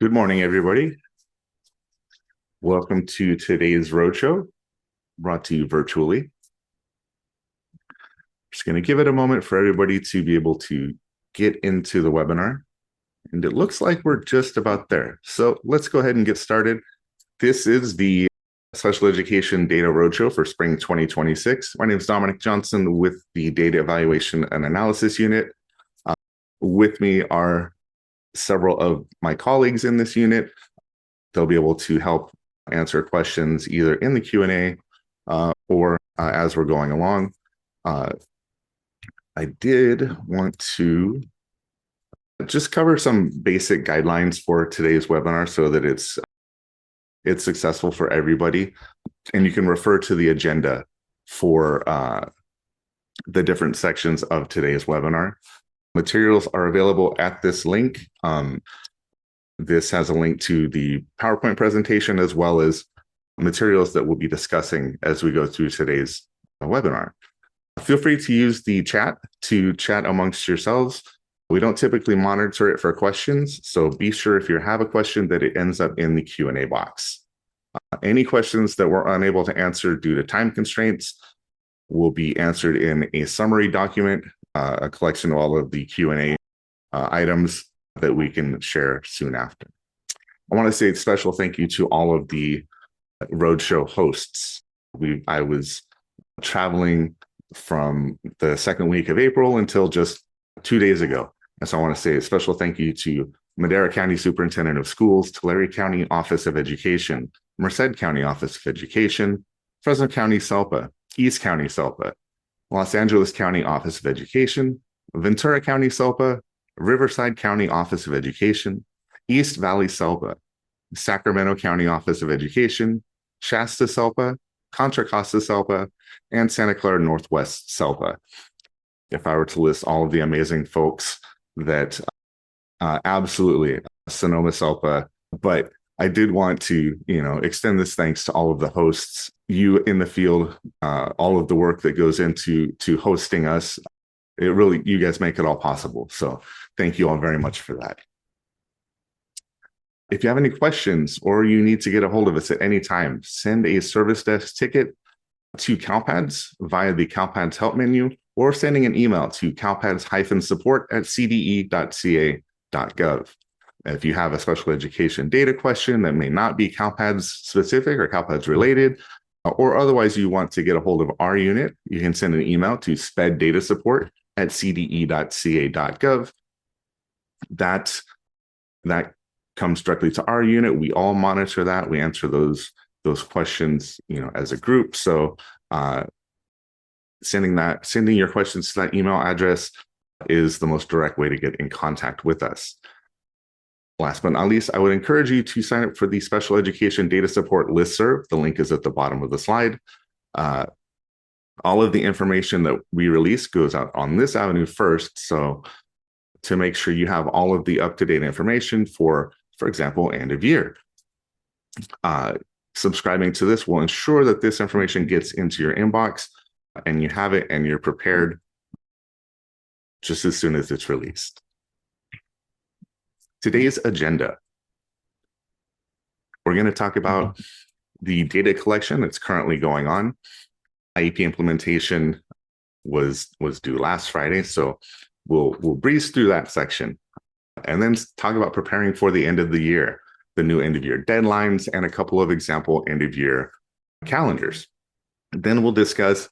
Good morning, everybody. Welcome to today's Roadshow, brought to you virtually. Just going to give it a moment for everybody to be able to get into the webinar. And it looks like we're just about there. So let's go ahead and get started. This is the Special Education Data Roadshow for Spring 2026. My name is Dominic Johnson with the Data Evaluation and Analysis Unit. With me are several of my colleagues in this unit. They'll be able to help answer questions either in the Q&A or as we're going along. I did want to just cover some basic guidelines for today's webinar so that it's successful for everybody. And you can refer to the agenda for the different sections of today's webinar. Materials are available at this link. This has a link to the PowerPoint presentation as well as materials that we'll be discussing as we go through today's webinar. Feel free to use the chat to chat amongst yourselves. We don't typically monitor it for questions, so be sure if you have a question that it ends up in the Q&A box. Any questions that we're unable to answer due to time constraints will be answered in a summary document, a collection of all of the Q&A items that we can share soon after. I want to say a special thank you to all of the Roadshow hosts. I was traveling from the second week of April until just 2 days ago. And so I want to say a special thank you to Madera County Superintendent of Schools, Tulare County Office of Education, Merced County Office of Education, Fresno County SELPA, East County SELPA, Los Angeles County Office of Education, Ventura County SELPA, Riverside County Office of Education, East Valley SELPA, Sacramento County Office of Education, Shasta SELPA, Contra Costa SELPA, and Santa Clara Northwest SELPA. If I were to list all of the amazing folks that absolutely Sonoma SELPA, but I did want to, extend this thanks to all of the hosts, you in the field, all of the work that goes into hosting us. You guys make it all possible. So thank you all very much for that. If you have any questions or you need to get a hold of us at any time, send a service desk ticket to CALPADS via the CALPADS help menu or sending an email to calpads-support@cde.ca.gov. If you have a special education data question that may not be CALPADS specific or CALPADS related, or otherwise you want to get a hold of our unit, you can send an email to speddatasupport@cde.ca.gov. That comes directly to our unit. We all monitor that. We answer those questions, as a group. So sending your questions to that email address is the most direct way to get in contact with us. Last but not least, I would encourage you to sign up for the Special Education Data Support Listserv. The link is at the bottom of the slide. All of the information that we release goes out on this avenue first. So to make sure you have all of the up-to-date information for example, end of year. Subscribing to this will ensure that this information gets into your inbox and you have it and you're prepared just as soon as it's released. Today's agenda. We're going to talk about the data collection that's currently going on. IEP implementation was due last Friday, so we'll breeze through that section and then talk about preparing for the end of the year, the new end of year deadlines, and a couple of example end of year calendars. Then we'll discuss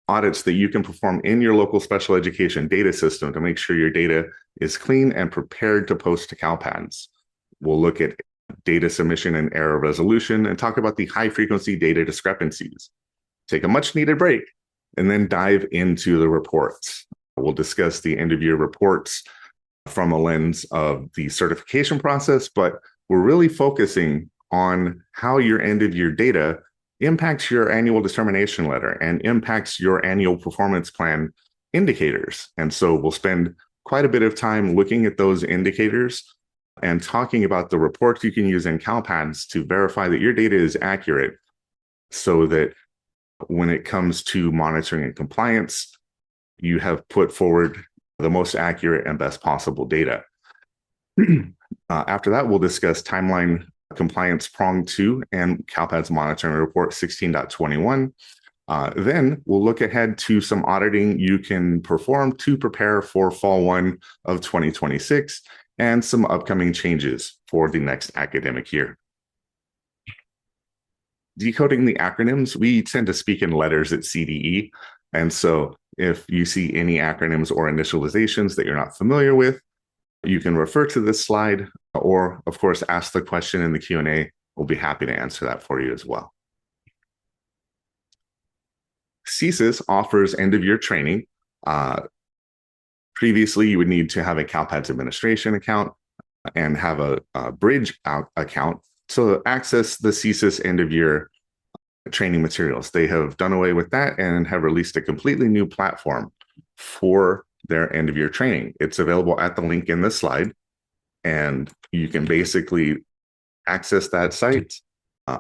audits that you can perform in your local special education data system to make sure your data is clean and prepared to post to CALPADS. We'll look at data submission and error resolution and talk about the high frequency data discrepancies. Take a much needed break and then dive into the reports. We'll discuss the end of year reports from a lens of the certification process, but we're really focusing on how your end of year data impacts your annual determination letter and impacts your annual performance plan indicators. And so we'll spend quite a bit of time looking at those indicators and talking about the reports you can use in CALPADS to verify that your data is accurate so that when it comes to monitoring and compliance, you have put forward the most accurate and best possible data. After that, we'll discuss timeline compliance prong 2 and CalPADS monitoring report 16.21. Then we'll look ahead to some auditing you can perform to prepare for fall 1 of 2026 and some upcoming changes for the next academic year. Decoding the acronyms, we tend to speak in letters at CDE. And so if you see any acronyms or initializations that you're not familiar with, you can refer to this slide or, of course, ask the question in the Q&A. We'll be happy to answer that for you as well. CSIS offers end-of-year training. Previously, you would need to have a CalPADS administration account and have a bridge account to access the CSIS end-of-year training materials. They have done away with that and have released a completely new platform for their end-of-year training. It's available at the link in this slide, and you can basically access that site.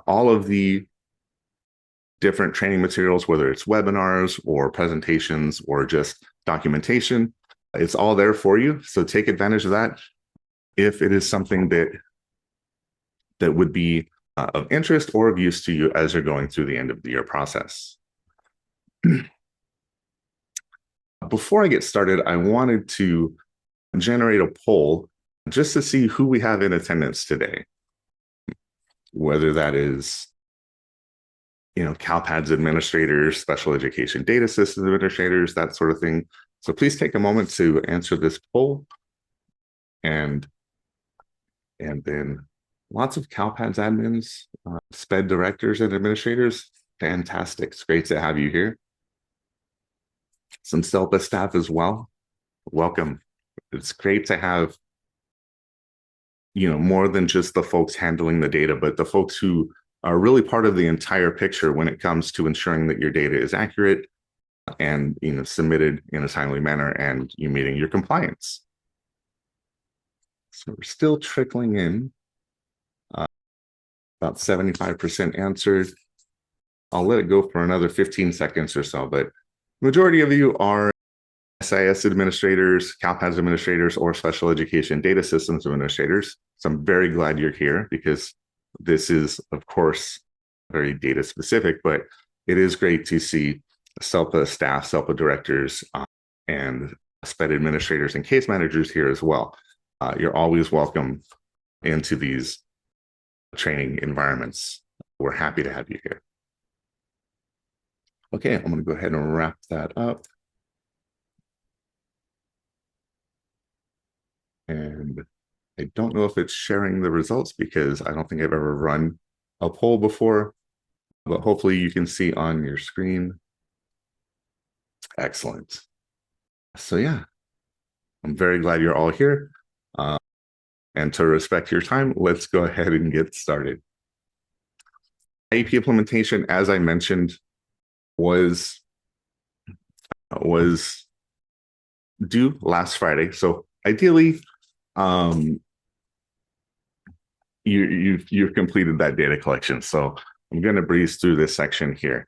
All of the different training materials, whether it's webinars or presentations or just documentation, it's all there for you. So take advantage of that if it is something that would be of interest or of use to you as you're going through the end of the year process. Before I get started, I wanted to generate a poll just to see who we have in attendance today, whether that is CalPADS administrators, special education data system administrators, that sort of thing. So please take a moment to answer this poll. And then lots of CalPADS admins, SPED directors and administrators. Fantastic. It's great to have you here. Some SELPA staff as well. Welcome. It's great to have, more than just the folks handling the data, but the folks who are really part of the entire picture when it comes to ensuring that your data is accurate and submitted in a timely manner and you meeting your compliance. So we're still trickling in. About 75% answered. I'll let it go for another 15 seconds or so, but majority of you are SSIS administrators, CalPADS administrators, or special education data systems administrators. So I'm very glad you're here because this is, of course, very data specific, but it is great to see SELPA staff, SELPA directors, and SPED administrators and case managers here as well. You're always welcome into these training environments. We're happy to have you here. Okay, I'm going to go ahead and wrap that up. And I don't know if it's sharing the results because I don't think I've ever run a poll before, but hopefully you can see on your screen. Excellent. So yeah, I'm very glad you're all here. And to respect your time, let's go ahead and get started. IEP implementation, as I mentioned, was due last Friday. So ideally, you've completed that data collection. So I'm going to breeze through this section here.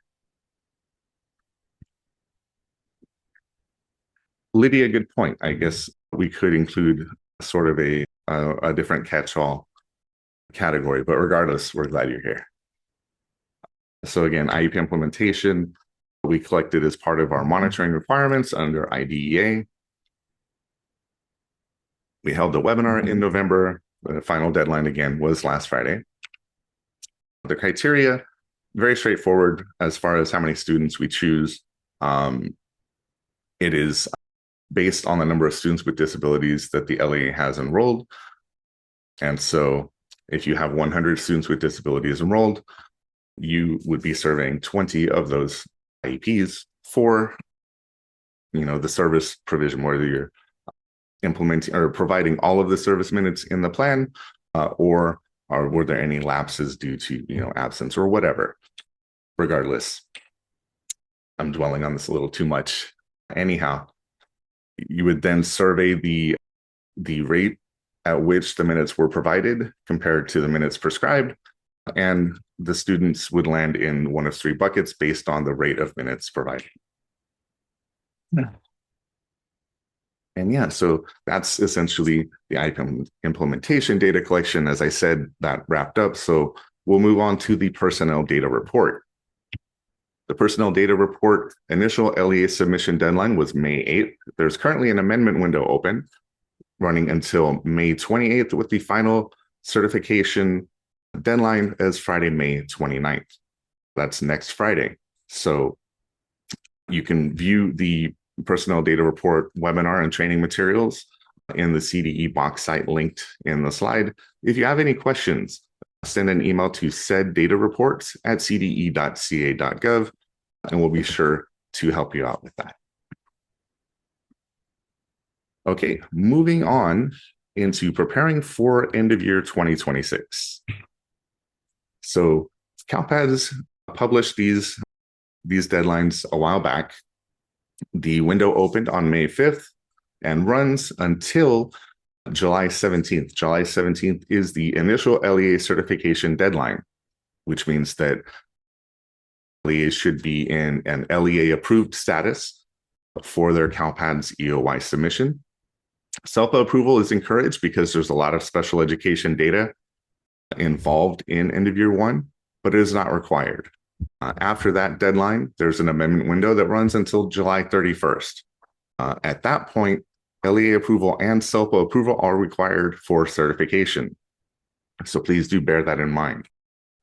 Lydia, good point. I guess we could include sort of a different catch-all category, but regardless, we're glad you're here. So again, IEP implementation, we collected as part of our monitoring requirements under IDEA. We held the webinar in November. The final deadline again was last Friday. The criteria, very straightforward as far as how many students we choose. It is based on the number of students with disabilities that the LEA has enrolled. And so if you have 100 students with disabilities enrolled, you would be surveying 20 of those IEPs for, the service provision, whether you're implementing or providing all of the service minutes in the plan, or were there any lapses due to, absence or whatever. Regardless, I'm dwelling on this a little too much. Anyhow, you would then survey the rate at which the minutes were provided compared to the minutes prescribed, and the students would land in one of 3 buckets based on the rate of minutes provided. And yeah, so that's essentially the implementation data collection. As I said, that wrapped up. So we'll move on to the personnel data report. The personnel data report initial LEA submission deadline was May 8th. There's currently an amendment window open running until May 28th with the final certification deadline as Friday, May 29th. That's next Friday. So you can view the personnel data report webinar and training materials in the CDE box site linked in the slide. If you have any questions, send an email to cde.ca.gov, and we'll be sure to help you out with that. Okay, moving on into preparing for end of year 2026. So CalPADS published these deadlines a while back. The window opened on May 5th and runs until July 17th. July 17th is the initial LEA certification deadline, which means that LEAs should be in an LEA approved status for their CalPADS EOY submission. SELPA approval is encouraged because there's a lot of special education data involved in end of year one, but it is not required. After that deadline, there's an amendment window that runs until July 31st. At that point, LEA approval and SELPA approval are required for certification. So please do bear that in mind.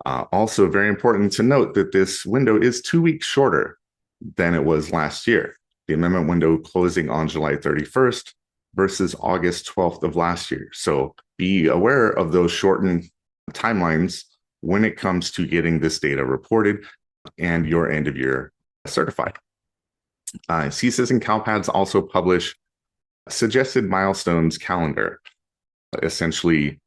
Also, very important to note that this window is 2 weeks shorter than it was last year. The amendment window closing on July 31st versus August 12th of last year. So be aware of those shortened timelines when it comes to getting this data reported and your end of year certified. CSIS and CalPADS also publish suggested milestones calendar. Essentially,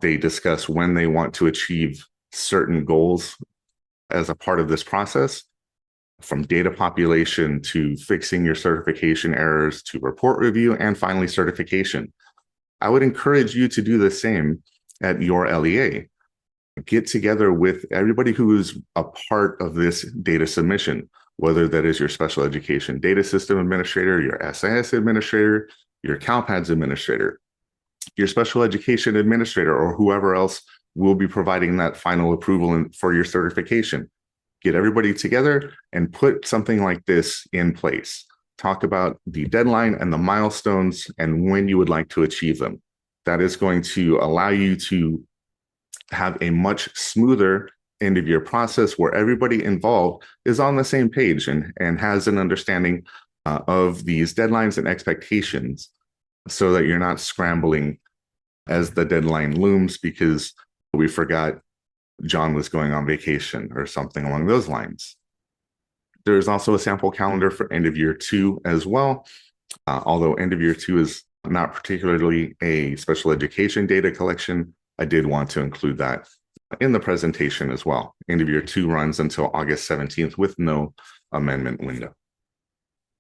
they discuss when they want to achieve certain goals as a part of this process, from data population to fixing your certification errors to report review and finally certification. I would encourage you to do the same at your LEA. Get together with everybody who is a part of this data submission, whether that is your special education data system administrator, your SIS administrator, your CalPADS administrator, your special education administrator, or whoever else will be providing that final approval for your certification. Get everybody together and put something like this in place. Talk about the deadline and the milestones and when you would like to achieve them. That is going to allow you to have a much smoother end of year process where everybody involved is on the same page and has an understanding of these deadlines and expectations, so that you're not scrambling as the deadline looms because we forgot John was going on vacation or something along those lines. There's also a sample calendar for end of year 2 as well. Although end of year 2 is not particularly a special education data collection, I did want to include that in the presentation as well. End of year 2 runs until August 17th with no amendment window.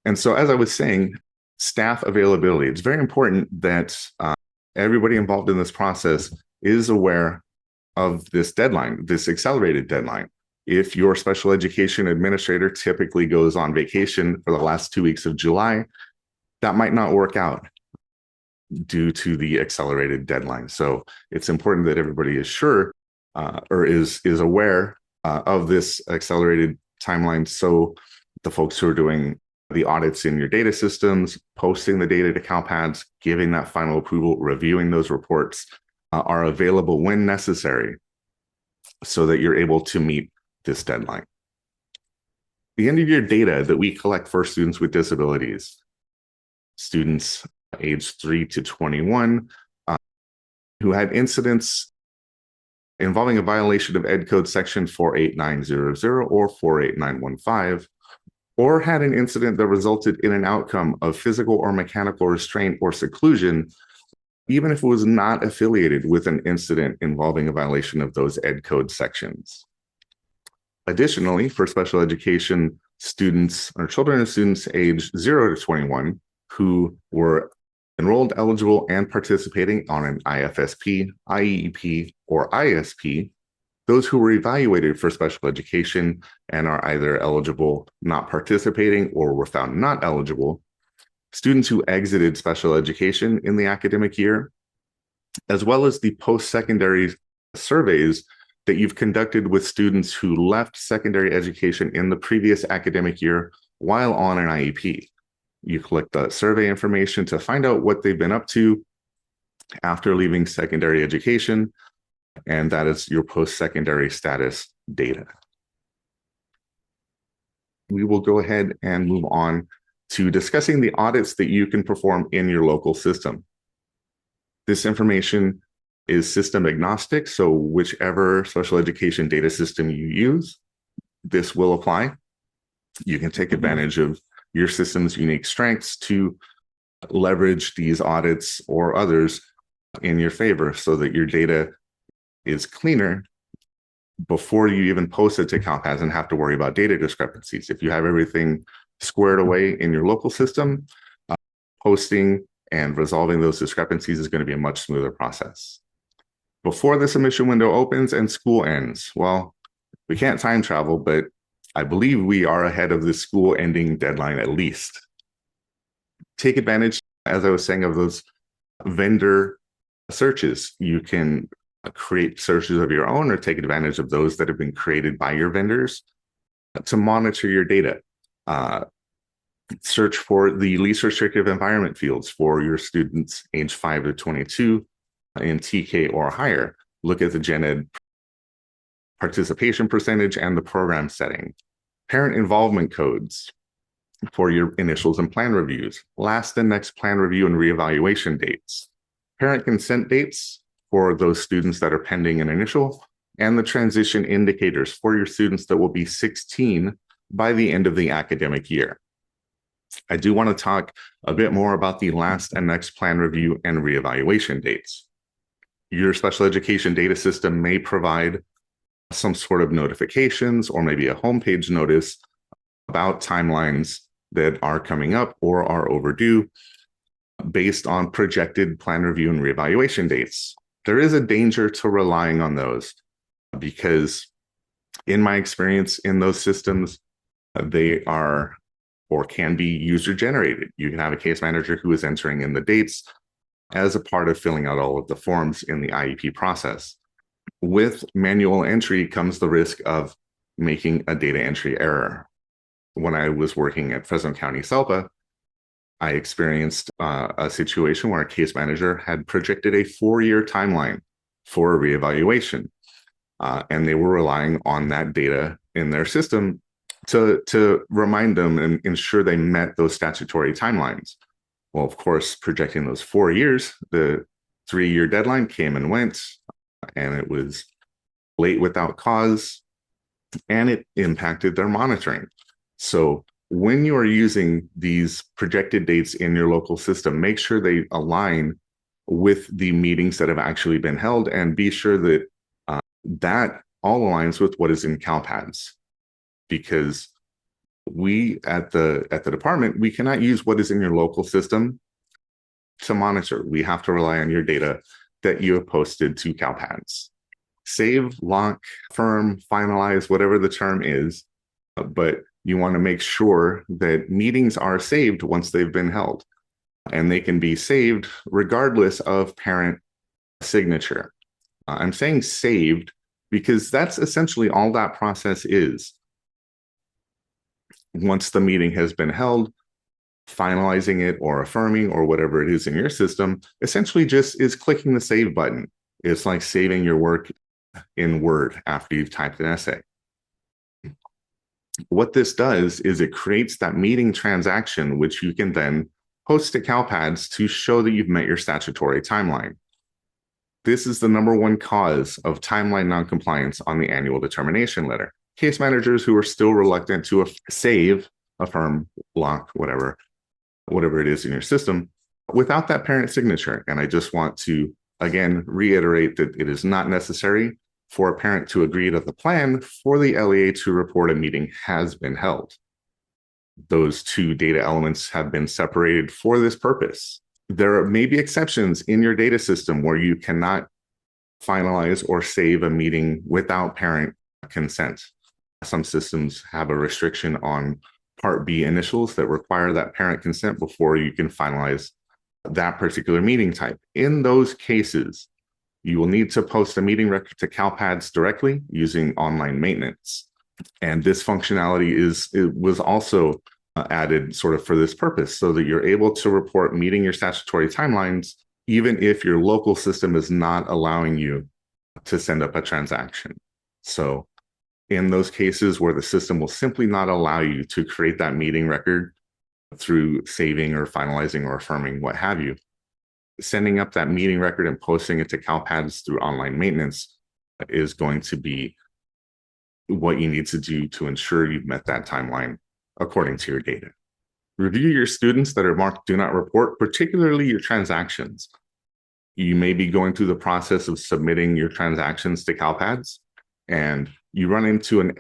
And so, as I was saying, staff availability. It's very important that everybody involved in this process is aware of this deadline, this accelerated deadline. If your special education administrator typically goes on vacation for the last 2 weeks of July, that might not work out due to the accelerated deadline. So it's important that everybody is sure or is aware of this accelerated timeline. So the folks who are doing the audits in your data systems, posting the data to CalPADS, giving that final approval, reviewing those reports are available when necessary so that you're able to meet this deadline. The end of year data that we collect for students with disabilities, students aged 3 to 21 who had incidents involving a violation of Ed Code section 48900 or 48915, or had an incident that resulted in an outcome of physical or mechanical restraint or seclusion, even if it was not affiliated with an incident involving a violation of those Ed Code sections. Additionally, for special education students or children of students aged 0 to 21 who were enrolled, eligible, and participating on an IFSP, IEP, or ISP, those who were evaluated for special education and are either eligible, not participating, or were found not eligible, students who exited special education in the academic year, as well as the post-secondary surveys that you've conducted with students who left secondary education in the previous academic year while on an IEP. You collect the survey information to find out what they've been up to after leaving secondary education, and that is your post-secondary status data. We will go ahead and move on to discussing the audits that you can perform in your local system. This information is system agnostic, so whichever special education data system you use, this will apply. You can take advantage of your system's unique strengths to leverage these audits or others in your favor so that your data is cleaner before you even post it to CalPADS and have to worry about data discrepancies. If you have everything squared away in your local system, posting and resolving those discrepancies is going to be a much smoother process. Before the submission window opens and school ends, well, we can't time travel, but I believe we are ahead of the school ending deadline at least. Take advantage, as I was saying, of those vendor searches. You can create searches of your own or take advantage of those that have been created by your vendors to monitor your data. Search for the least restrictive environment fields for your students age 5 to 22 in TK or higher. Look at the gen ed participation percentage and the program setting. Parent involvement codes for your initials and plan reviews. Last and next plan review and reevaluation dates. Parent consent dates for those students that are pending an initial, and the transition indicators for your students that will be 16 by the end of the academic year. I do want to talk a bit more about the last and next plan review and reevaluation dates. Your special education data system may provide some sort of notifications or maybe a homepage notice about timelines that are coming up or are overdue based on projected plan review and reevaluation dates. There is a danger to relying on those because in my experience in those systems, they are or can be user generated. You can have a case manager who is entering in the dates as a part of filling out all of the forms in the IEP process. With manual entry comes the risk of making a data entry error. When I was working at Fresno County CELPA, I experienced a situation where a case manager had projected a 4-year timeline for a reevaluation, and they were relying on that data in their system to remind them and ensure they met those statutory timelines. Well, of course, projecting those 4 years, the 3-year deadline came and went, and it was late without cause, and it impacted their monitoring. So when you are using these projected dates in your local system, make sure they align with the meetings that have actually been held, and be sure that that all aligns with what is in CalPADS. Because we at the department, we cannot use what is in your local system to monitor. We have to rely on your data that you have posted to CalPADS. Save, lock, affirm, finalize, whatever the term is, but you want to make sure that meetings are saved once they've been held, and they can be saved regardless of parent signature. I'm saying saved because that's essentially all that process is. Once the meeting has been held, finalizing it or affirming or whatever it is in your system essentially just is clicking the save button. It's like saving your work in Word after you've typed an essay. What this does is it creates that meeting transaction, which you can then post to CalPADS to show that you've met your statutory timeline. This is the #1 cause of timeline noncompliance on the annual determination letter. Case managers who are still reluctant to save, affirm, lock, whatever it is in your system without that parent signature. And I just want to, again, reiterate that it is not necessary for a parent to agree to the plan for the LEA to report a meeting has been held. Those two data elements have been separated for this purpose. There may be exceptions in your data system where you cannot finalize or save a meeting without parent consent. Some systems have a restriction on Part B initials that require that parent consent before you can finalize that particular meeting type. In those cases, you will need to post a meeting record to CALPADS directly using online maintenance. And this functionality was also added sort of for this purpose, so that you're able to report meeting your statutory timelines, even if your local system is not allowing you to send up a transaction. So in those cases where the system will simply not allow you to create that meeting record through saving or finalizing or affirming, what have you, sending up that meeting record and posting it to CALPADS through online maintenance is going to be what you need to do to ensure you've met that timeline according to your data. Review your students that are marked do not report, particularly your transactions. You may be going through the process of submitting your transactions to CALPADS, and you run into an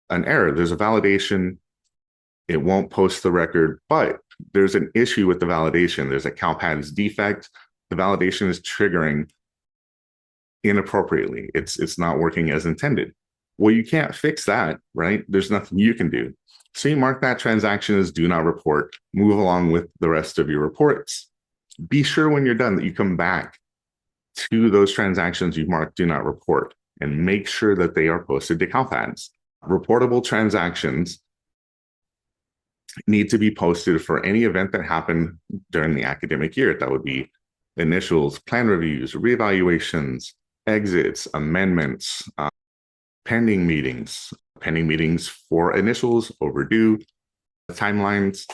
error. There's a validation. It won't post the record, but there's an issue with the validation. There's a CALPADS defect. The validation is triggering inappropriately. It's not working as intended. Well, you can't fix that, right? There's nothing you can do. So you mark that transaction as do not report, move along with the rest of your reports. Be sure when you're done that you come back to those transactions you've marked do not report and make sure that they are posted to CALPADS. Reportable transactions need to be posted for any event that happened during the academic year. That would be initials, plan reviews, reevaluations, exits, amendments, pending meetings for initials, overdue, timelines.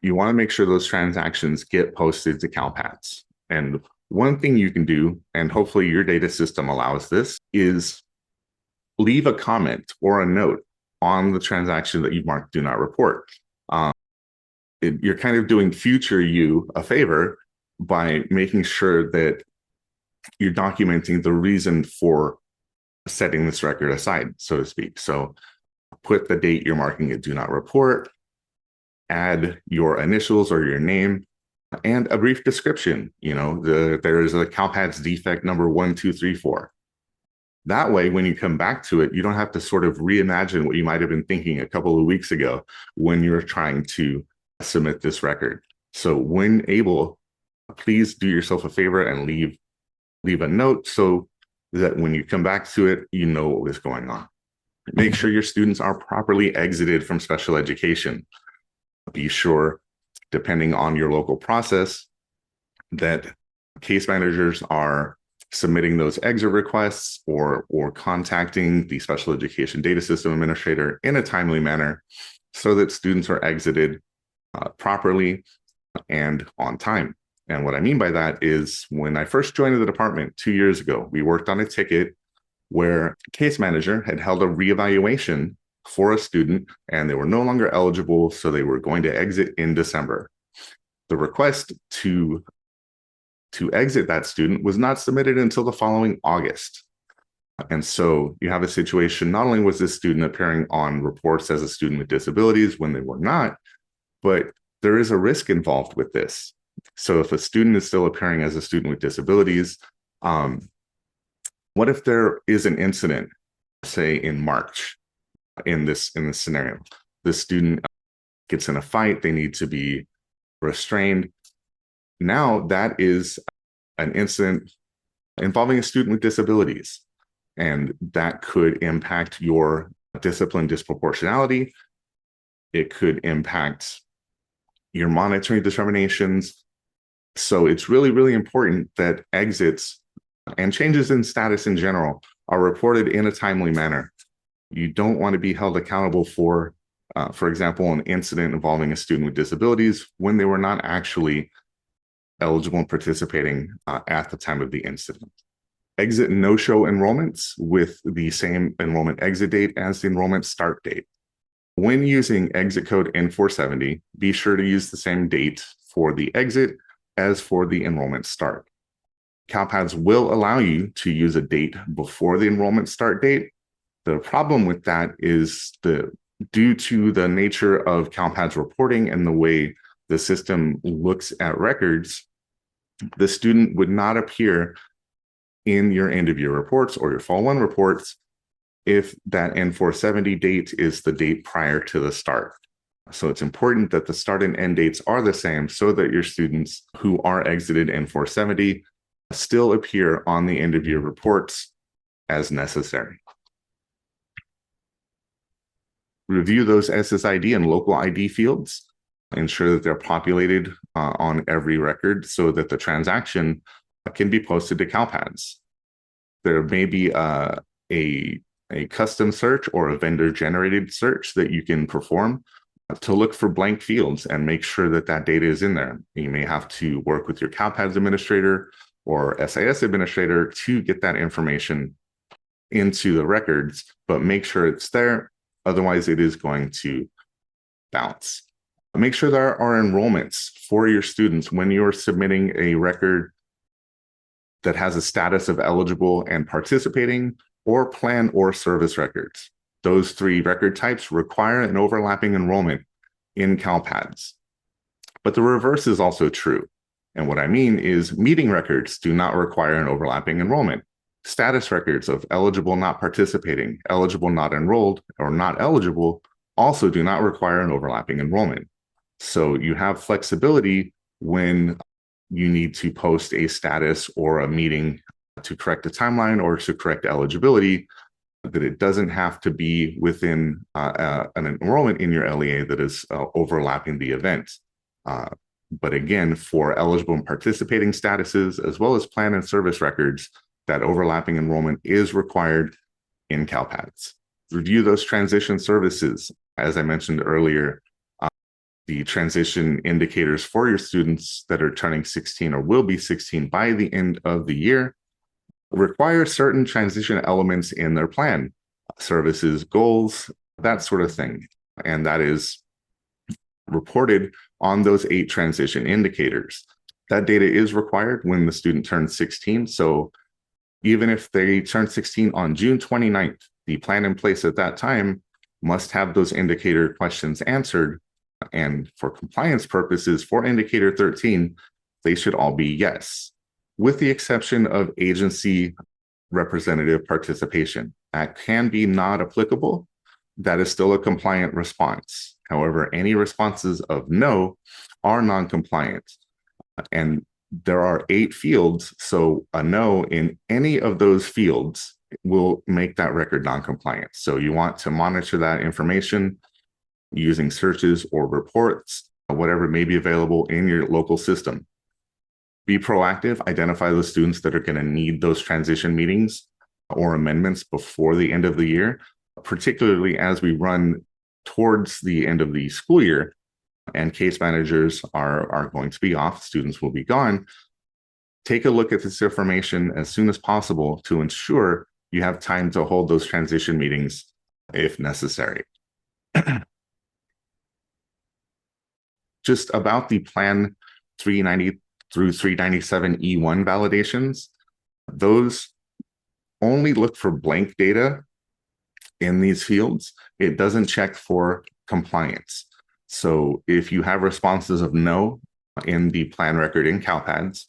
You want to make sure those transactions get posted to CALPADS. And one thing you can do, and hopefully your data system allows this, is leave a comment or a note on the transaction that you've marked do not report. You're kind of doing future you a favor by making sure that you're documenting the reason for setting this record aside, so to speak. So put the date you're marking it do not report, add your initials or your name, and a brief description. There is a CALPADS defect number 1234. That way, when you come back to it, you don't have to sort of reimagine what you might have been thinking a couple of weeks ago when you were trying to submit this record. So when able, please do yourself a favor and leave a note so that when you come back to it, you know what was going on. Make sure your students are properly exited from special education. Be sure, depending on your local process, that case managers are submitting those exit requests or contacting the special education data system administrator in a timely manner so that students are exited properly and on time. And what I mean by that is when I first joined the department 2 years ago, we worked on a ticket where a case manager had held a reevaluation for a student and they were no longer eligible, so they were going to exit in December. The request to exit that student was not submitted until the following August. And so you have a situation, not only was this student appearing on reports as a student with disabilities when they were not, but there is a risk involved with this. So if a student is still appearing as a student with disabilities, what if there is an incident, say in March, in this scenario? The student gets in a fight, they need to be restrained. Now that is an incident involving a student with disabilities, and that could impact your discipline disproportionality. It could impact your monitoring determinations. So it's really, really important that exits and changes in status in general are reported in a timely manner. You don't want to be held accountable for example, an incident involving a student with disabilities when they were not actually eligible and participating at the time of the incident. Exit and no-show enrollments with the same enrollment exit date as the enrollment start date. When using exit code N470, be sure to use the same date for the exit as for the enrollment start. CALPADS will allow you to use a date before the enrollment start date. The problem with that is due to the nature of CALPADS reporting and the way the system looks at records, the student would not appear in your end of year reports or your fall one reports if that N470 date is the date prior to the start. So it's important that the start and end dates are the same so that your students who are exited in 470 still appear on the end of year reports as necessary. Review those SSID and local ID fields. Ensure that they're populated on every record so that the transaction can be posted to CALPADS. There may be a custom search or a vendor-generated search that you can perform to look for blank fields and make sure that that data is in there. You may have to work with your CALPADS administrator or SIS administrator to get that information into the records, but make sure it's there. Otherwise, it is going to bounce. Make sure there are enrollments for your students when you're submitting a record that has a status of eligible and participating, or plan or service records. Those three record types require an overlapping enrollment in CALPADS. But the reverse is also true. And what I mean is meeting records do not require an overlapping enrollment. Status records of eligible not participating, eligible not enrolled, or not eligible also do not require an overlapping enrollment. So you have flexibility when you need to post a status or a meeting to correct a timeline or to correct eligibility, that it doesn't have to be within an enrollment in your LEA that is overlapping the event. But again, for eligible and participating statuses, as well as plan and service records, that overlapping enrollment is required in CALPADS. Review those transition services. As I mentioned earlier, the transition indicators for your students that are turning 16 or will be 16 by the end of the year require certain transition elements in their plan, services, goals, that sort of thing. And that is reported on those 8 transition indicators. That data is required when the student turns 16. So even if they turn 16 on June 29th, the plan in place at that time must have those indicator questions answered. And for compliance purposes, for indicator 13, they should all be yes, with the exception of agency representative participation. That can be not applicable. That is still a compliant response. However, any responses of no are non-compliant. And there are 8 fields, so a no in any of those fields will make that record non-compliant. So you want to monitor that information using searches or reports, whatever may be available in your local system. Be proactive, identify those students that are going to need those transition meetings or amendments before the end of the year, particularly as we run towards the end of the school year and case managers are going to be off, students will be gone. Take a look at this information as soon as possible to ensure you have time to hold those transition meetings if necessary. Just about the Plan 390 through 397E1 validations, those only look for blank data in these fields. It doesn't check for compliance. So if you have responses of no in the plan record in CALPADS,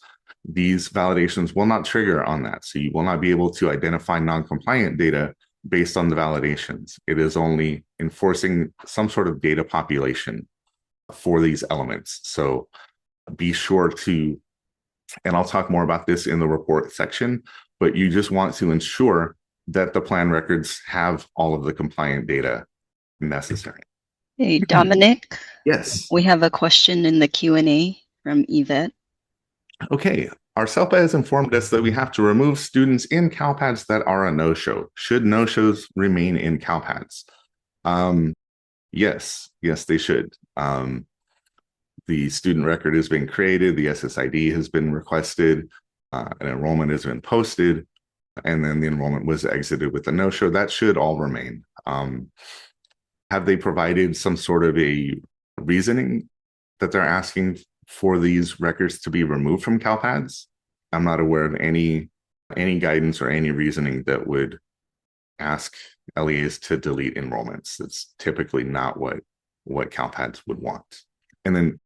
these validations will not trigger on that. So you will not be able to identify non-compliant data based on the validations. It is only enforcing some sort of data population for these elements. So be sure to, and I'll talk more about this in the report section, but you just want to ensure that the plan records have all of the compliant data necessary. Hey, Dominic. Yes. We have a question in the Q&A from Yvette. Okay. Our CELPA has informed us that we have to remove students in CALPADS that are a no-show. Should no-shows remain in CALPADS? Yes, they should. The student record has been created, the SSID has been requested, an enrollment has been posted, and then the enrollment was exited with a no-show. That should all remain. Have they provided some sort of a reasoning that they're asking for these records to be removed from CALPADS? I'm not aware of any guidance or any reasoning that would ask LEAs to delete enrollments. It's typically not what CALPADS would want. And then,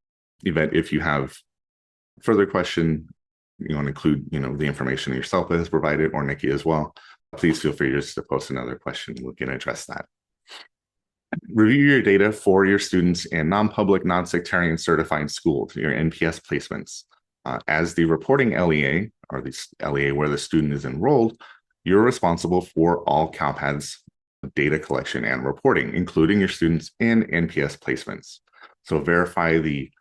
Yvette, if you have further question, you want to include, the information yourself has provided, or Nikki as well, please feel free just to post another question. We can address that. Review your data for your students in non-public, non-sectarian certified schools, your NPS placements. As the reporting LEA, or the LEA where the student is enrolled, you're responsible for all CalPADS data collection and reporting, including your students in NPS placements. So verify the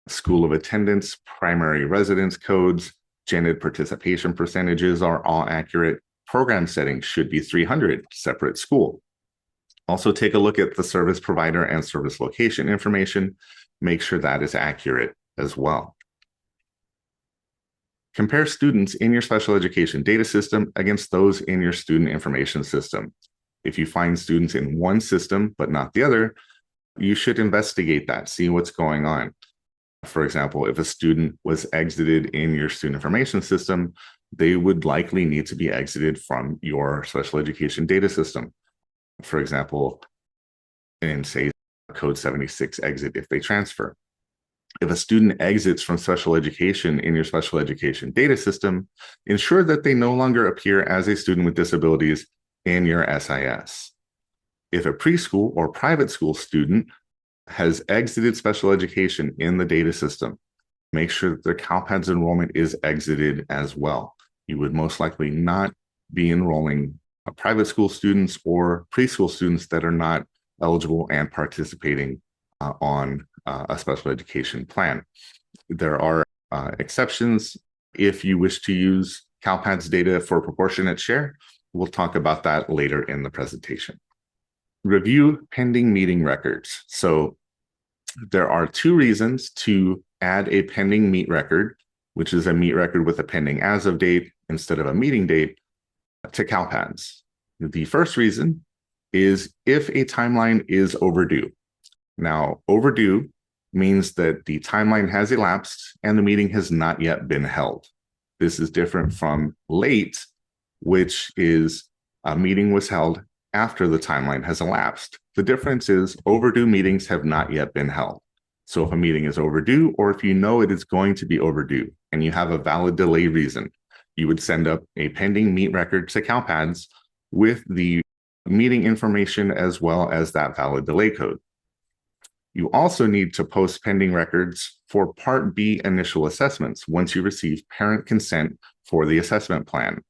school of attendance, primary residence codes, gen ed participation percentages are all accurate. Program settings should be 300, separate school. Also take a look at the service provider and service location information. Make sure that is accurate as well. Compare students in your special education data system against those in your student information system. If you find students in one system but not the other, you should investigate that, see what's going on. For example, if a student was exited in your student information system, they would likely need to be exited from your special education data system. For example, in say code 76 exit if they transfer. If a student exits from special education in your special education data system, ensure that they no longer appear as a student with disabilities in your SIS. If a preschool or private school student has exited special education in the data system, make sure that their CalPADS enrollment is exited as well. You would most likely not be enrolling private school students or preschool students that are not eligible and participating on a special education plan. There are exceptions if you wish to use CalPADS data for proportionate share. We'll talk about that later in the presentation. Review pending meeting records. So there are two reasons to add a pending meet record, which is a meet record with a pending as of date instead of a meeting date, to CalPADS. The first reason is if a timeline is overdue. Now, overdue means that the timeline has elapsed and the meeting has not yet been held. This is different from late, which is a meeting was held after the timeline has elapsed. The difference is overdue meetings have not yet been held. So if a meeting is overdue, or if you know it is going to be overdue and you have a valid delay reason, you would send up a pending meet record to CalPADS with the meeting information as well as that valid delay code. You also need to post pending records for Part B initial assessments once you receive parent consent for the assessment plan.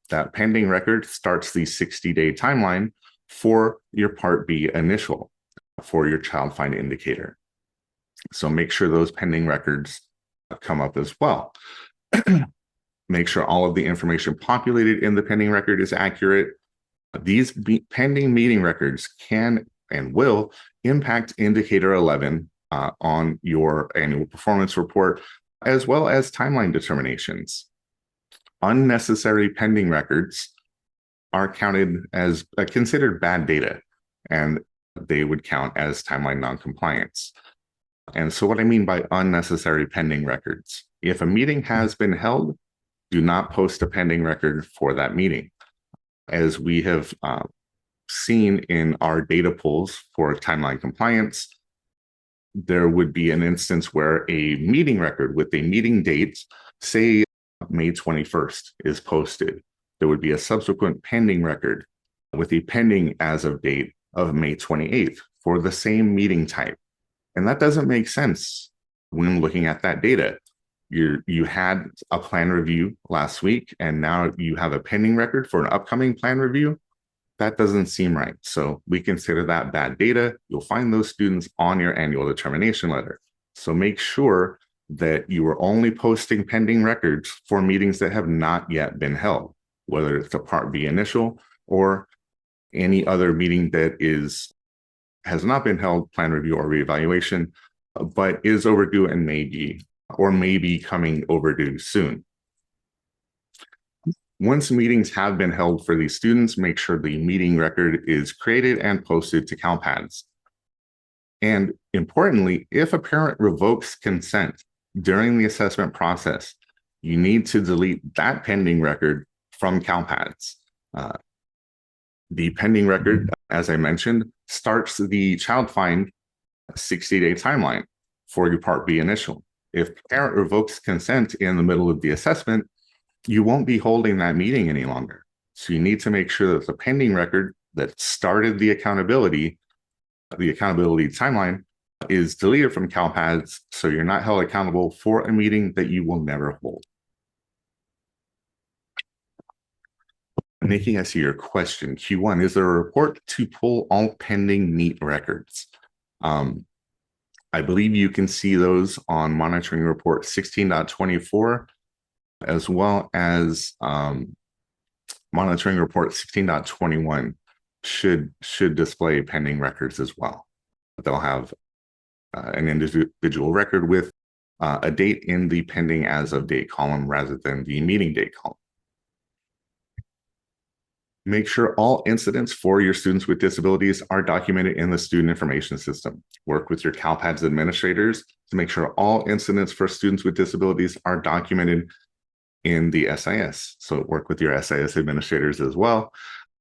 That pending record starts the 60-day timeline for your Part B initial for your child find indicator. So make sure those pending records come up as well. Make sure all of the information populated in the pending record is accurate. These pending meeting records can and will impact indicator 11 on your annual performance report, as well as timeline determinations. Unnecessary pending records are counted as considered bad data, and they would count as timeline noncompliance. And so what I mean by unnecessary pending records, if a meeting has been held, do not post a pending record for that meeting. As we have seen in our data pools for timeline compliance, there would be an instance where a meeting record with a meeting date, say May 21st, is posted. There would be a subsequent pending record with a pending as of date of May 28th for the same meeting type. And that doesn't make sense when looking at that data. You had a plan review last week, and now you have a pending record for an upcoming plan review. That doesn't seem right. So we consider that bad data. You'll find those students on your annual determination letter. So make sure that you are only posting pending records for meetings that have not yet been held, whether it's a Part B initial or any other meeting that has not been held, plan review or reevaluation, but is overdue and may be coming overdue soon. Once meetings have been held for these students, make sure the meeting record is created and posted to CalPADS. And importantly, if a parent revokes consent during the assessment process, you need to delete that pending record from CalPADS. The pending record, as I mentioned, starts the child find 60-day timeline for your Part B initial. If parent revokes consent in the middle of the assessment, you won't be holding that meeting any longer. So you need to make sure that the pending record that started the accountability the accountability timeline is deleted from CalPADS, so you're not held accountable for a meeting that you will never hold. Nikki, I see your question. Q1, is there a report to pull all pending NEAT records? I believe you can see those on monitoring report 16.24, as well as monitoring report 16.21 should display pending records as well. They'll have an individual record with a date in the pending as of date column rather than the meeting date column. Make sure all incidents for your students with disabilities are documented in the student information system. Work with your CalPADS administrators to make sure all incidents for students with disabilities are documented in the SIS. So work with your SIS administrators as well.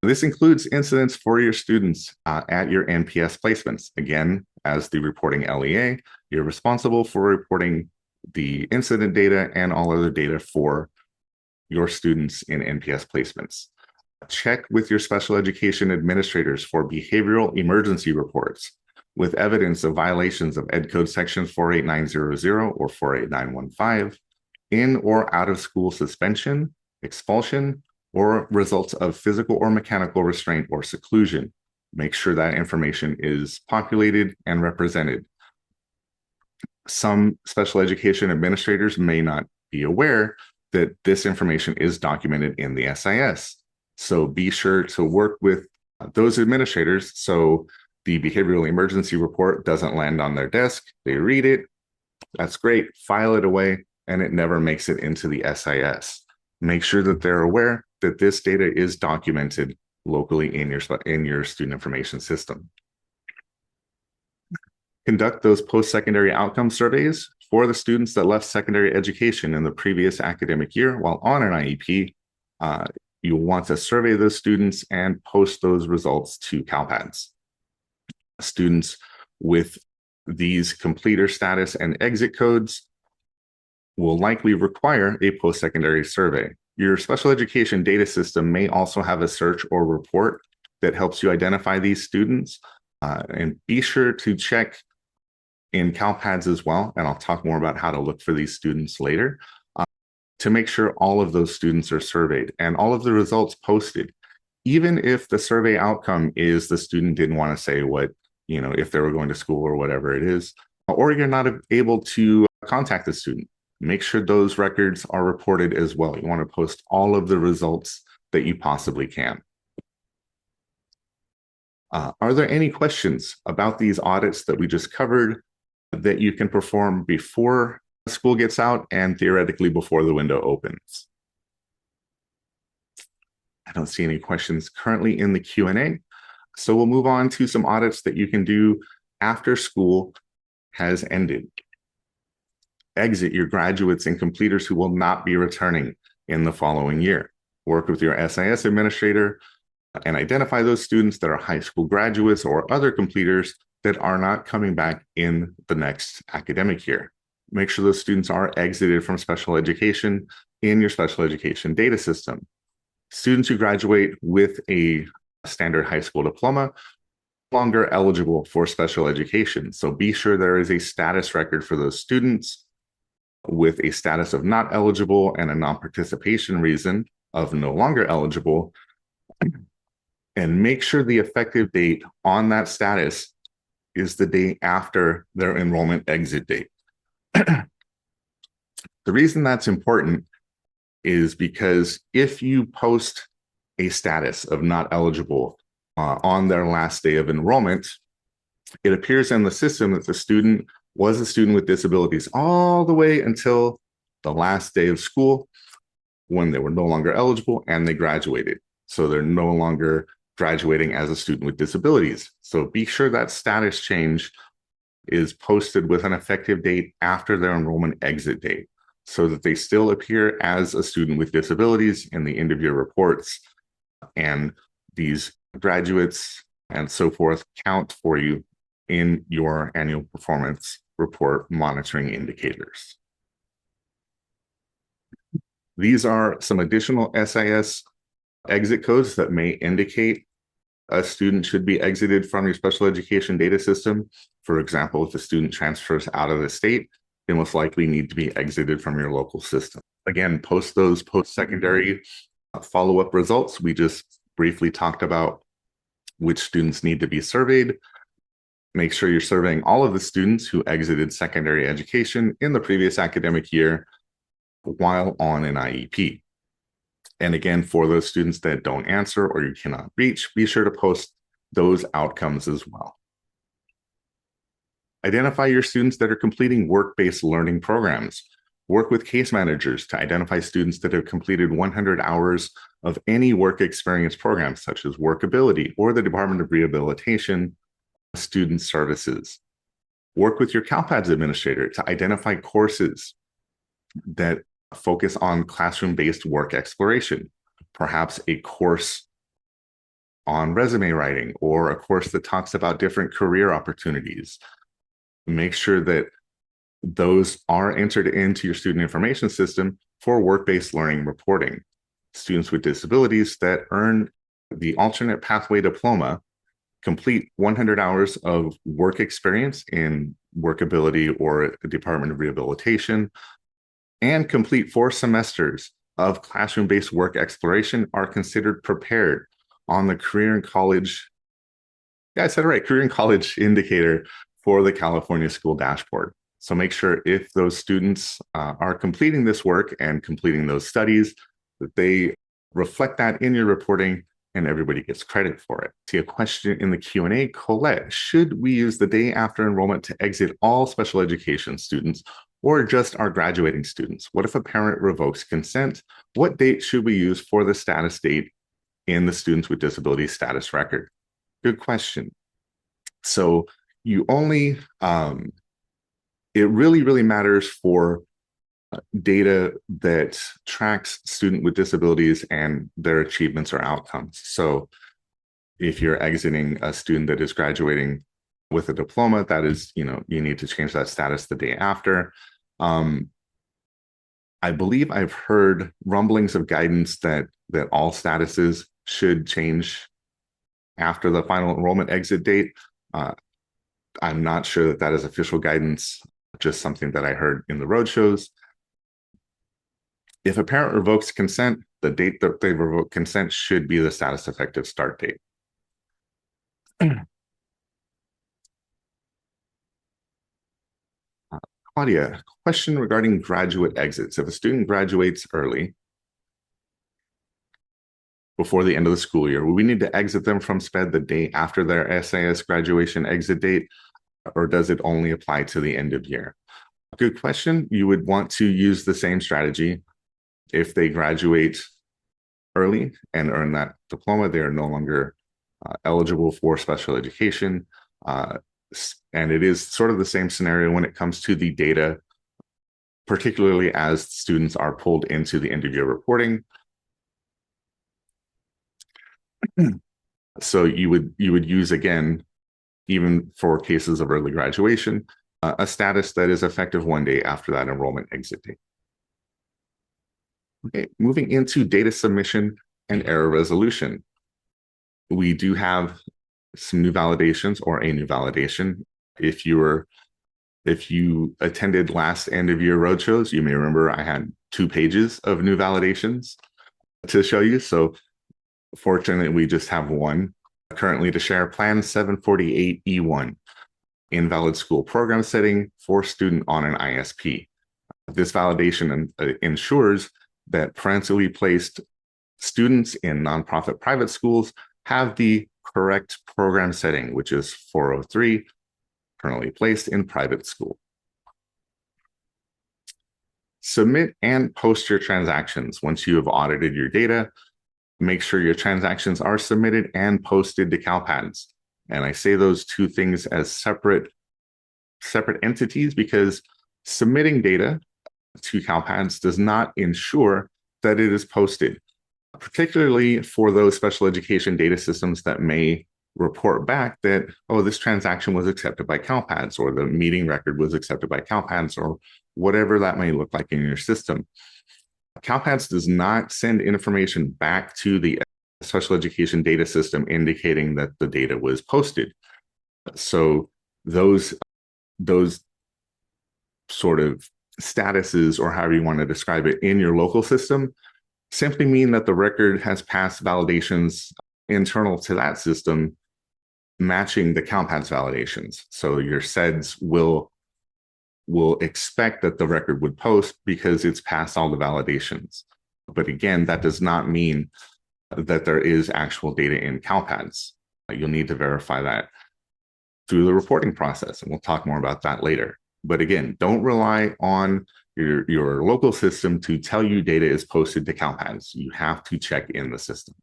This includes incidents for your students at your NPS placements. Again, as the reporting LEA, you're responsible for reporting the incident data and all other data for your students in NPS placements. Check with your special education administrators for behavioral emergency reports with evidence of violations of Ed Code sections 48900 or 48915, in or out of school suspension, expulsion, or results of physical or mechanical restraint or seclusion. Make sure that information is populated and represented. Some special education administrators may not be aware that this information is documented in the SIS. So be sure to work with those administrators so the behavioral emergency report doesn't land on their desk. They read it. That's great. File it away, and it never makes it into the SIS. Make sure that they're aware that this data is documented locally in your student information system. Conduct those post-secondary outcome surveys for the students that left secondary education in the previous academic year while on an IEP. You'll want to survey those students and post those results to CalPADS. Students with these completer status and exit codes will likely require a post-secondary survey. Your special education data system may also have a search or report that helps you identify these students. And be sure to check in CalPADS as well, and I'll talk more about how to look for these students later, to make sure all of those students are surveyed and all of the results posted. Even if the survey outcome is the student didn't want to say what, if they were going to school or whatever it is, or you're not able to contact the student, make sure those records are reported as well. You want to post all of the results that you possibly can. Are there any questions about these audits that we just covered that you can perform before school gets out and theoretically before the window opens? I don't see any questions currently in the Q&A. So we'll move on to some audits that you can do after school has ended. Exit your graduates and completers who will not be returning in the following year. Work with your SIS administrator and identify those students that are high school graduates or other completers that are not coming back in the next academic year. Make sure those students are exited from special education in your special education data system. Students who graduate with a standard high school diploma no longer eligible for special education. So be sure there is a status record for those students with a status of not eligible and a non-participation reason of no longer eligible. And make sure the effective date on that status is the day after their enrollment exit date. The reason that's important is because if you post a status of not eligible on their last day of enrollment, it appears in the system that the student was a student with disabilities all the way until the last day of school when they were no longer eligible and they graduated. So they're no longer graduating as a student with disabilities. So be sure that status change is posted with an effective date after their enrollment exit date so that they still appear as a student with disabilities in the end of year reports, and these graduates and so forth count for you in your annual performance report monitoring indicators. These are some additional SIS exit codes that may indicate a student should be exited from your special education data system. For example, if the student transfers out of the state, they most likely need to be exited from your local system. Again, post those post-secondary follow-up results. We just briefly talked about which students need to be surveyed. Make sure you're surveying all of the students who exited secondary education in the previous academic year while on an IEP. And again, for those students that don't answer or you cannot reach, be sure to post those outcomes as well. Identify your students that are completing work-based learning programs. Work with case managers to identify students that have completed 100 hours of any work experience program, such as Workability or the Department of Rehabilitation Student Services. Work with your CALPADS administrator to identify courses that focus on classroom-based work exploration, perhaps a course on resume writing or a course that talks about different career opportunities. Make sure that those are entered into your student information system for work-based learning reporting. Students with disabilities that earn the alternate pathway diploma complete 100 hours of work experience in Workability or Department of Rehabilitation, and complete 4 semesters of classroom-based work exploration are considered prepared on the Career and College, yeah, I said it right, Career and College indicator for the California School Dashboard. So make sure if those students are completing this work and completing those studies, that they reflect that in your reporting and everybody gets credit for it. See a question in the Q&A, Colette, should we use the day after enrollment to exit all special education students or just our graduating students? What if a parent revokes consent? What date should we use for the status date in the students with disability status record? Good question. So you only, it really matters for data that tracks student with disabilities and their achievements or outcomes. So if you're exiting a student that is graduating with a diploma, that is, you need to change that status the day after. I believe I've heard rumblings of guidance that all statuses should change after the final enrollment exit date. I'm not sure that is official guidance, just something that I heard in the roadshows. If a parent revokes consent, the date that they revoke consent should be the status effective start date. Claudia, question regarding graduate exits. If a student graduates early, before the end of the school year, will we need to exit them from SPED the day after their SIS graduation exit date, or does it only apply to the end of year? Good question. You would want to use the same strategy. If they graduate early and earn that diploma, they are no longer eligible for special education. And it is sort of the same scenario when it comes to the data, particularly as students are pulled into the end of year reporting. So you would use, again, even for cases of early graduation, a status that is effective one day after that enrollment exit date. Okay, moving into data submission and error resolution. We do have some new validations or a new validation. If you attended last end of year roadshows, you may remember I had 2 pages of new validations to show you. So fortunately, we just have one currently to share. Plan 748E1, invalid school program setting for student on an ISP. This validation ensures that parentally placed students in nonprofit private schools have the correct program setting, which is 403, currently placed in private school. Submit and post your transactions. Once you have audited your data, make sure your transactions are submitted and posted to CALPADS. And I say those 2 things as separate entities because submitting data to CALPADS does not ensure that it is posted, particularly for those special education data systems that may report back that, oh, this transaction was accepted by CALPADS, or the meeting record was accepted by CALPADS, or whatever that may look like in your system. CALPADS does not send information back to the special education data system indicating that the data was posted. So those sort of statuses, or however you want to describe it, in your local system simply mean that the record has passed validations internal to that system matching the CALPADS validations. So your SEDs will expect that the record would post because it's passed all the validations. But again, that does not mean that there is actual data in CALPADS. You'll need to verify that through the reporting process, and we'll talk more about that later. But again, don't rely on your local system to tell you data is posted to CALPADS. You have to check in the system.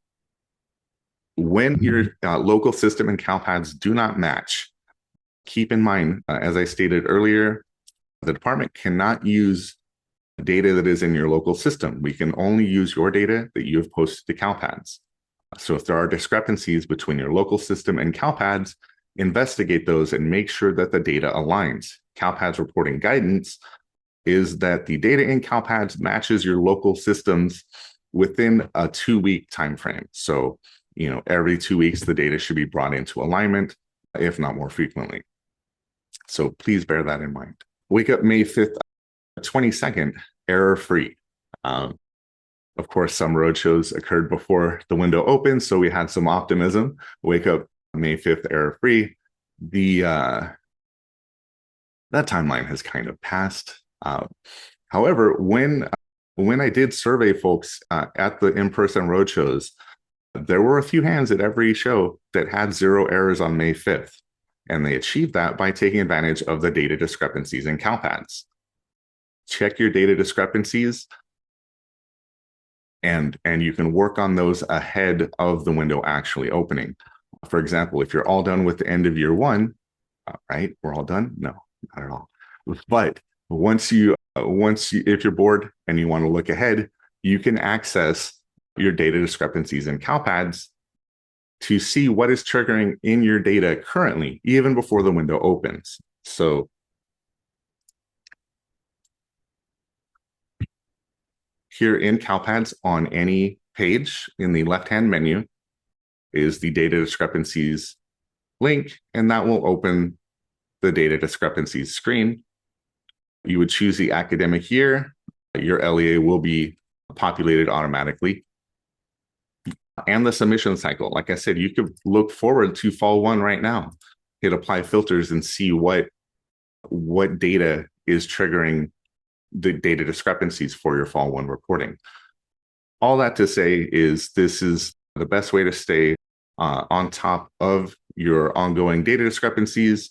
When your local system and CALPADS do not match, keep in mind, as I stated earlier, the department cannot use data that is in your local system. We can only use your data that you have posted to CALPADS. So if there are discrepancies between your local system and CALPADS, investigate those and make sure that the data aligns. CALPADS reporting guidance is that the data in CALPADS matches your local systems within a 2-week time frame. So, every 2 weeks, the data should be brought into alignment, if not more frequently. So please bear that in mind. Wake up May 5th, 22nd, error-free. Of course, some roadshows occurred before the window opened, so we had some optimism. Wake up May 5th, error-free. That timeline has kind of passed. However, when I did survey folks at the in-person roadshows, there were a few hands at every show that had 0 errors on May 5th. And they achieved that by taking advantage of the data discrepancies in CALPADS. Check your data discrepancies, and you can work on those ahead of the window actually opening. For example, if you're all done with the end of year 1, right? We're all done? No, not at all. But if you're bored and you want to look ahead, you can access your data discrepancies in CALPADS to see what is triggering in your data currently, even before the window opens. So here in CALPADS, on any page in the left-hand menu is the data discrepancies link, and that will open the data discrepancies screen. You would choose the academic year. Your LEA will be populated automatically. And the submission cycle. Like I said, you could look forward to fall 1 right now. Hit apply filters and see what data is triggering the data discrepancies for your fall 1 reporting. All that to say is this is the best way to stay on top of your ongoing data discrepancies.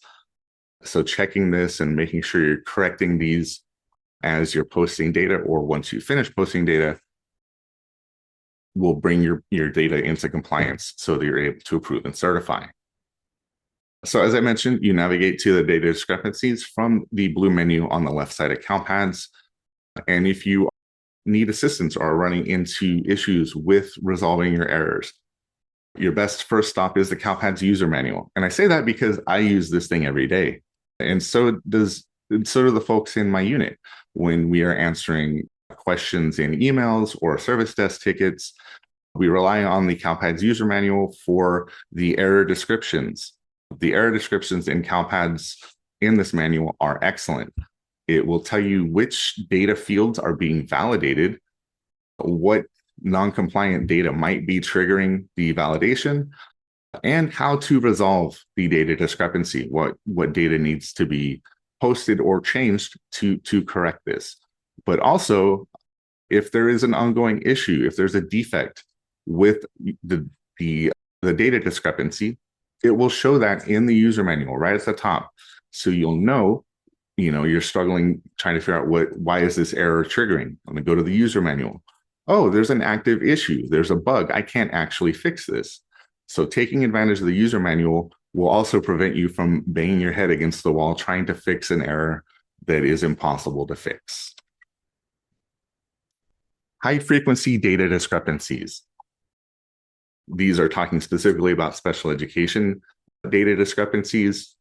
So checking this and making sure you're correcting these as you're posting data, or once you finish posting data, will bring your data into compliance so that you're able to approve and certify. So as I mentioned, you navigate to the data discrepancies from the blue menu on the left side of CALPADS. And if you need assistance or are running into issues with resolving your errors, your best first stop is the CALPADS user manual. And I say that because I use this thing every day. And so do the folks in my unit when we are answering questions in emails or service desk tickets. We rely on the CALPADS user manual for the error descriptions. The error descriptions in CALPADS in this manual are excellent. It will tell you which data fields are being validated, what non-compliant data might be triggering the validation, and how to resolve the data discrepancy, what data needs to be posted or changed to correct this. But also, if there is an ongoing issue, if there's a defect with the data discrepancy, it will show that in the user manual right at the top. So you'll know, you're struggling trying to figure out why is this error triggering? I'm gonna go to the user manual. Oh, there's an active issue. There's a bug. I can't actually fix this. So taking advantage of the user manual will also prevent you from banging your head against the wall trying to fix an error that is impossible to fix. High frequency data discrepancies. These are talking specifically about special education data discrepancies.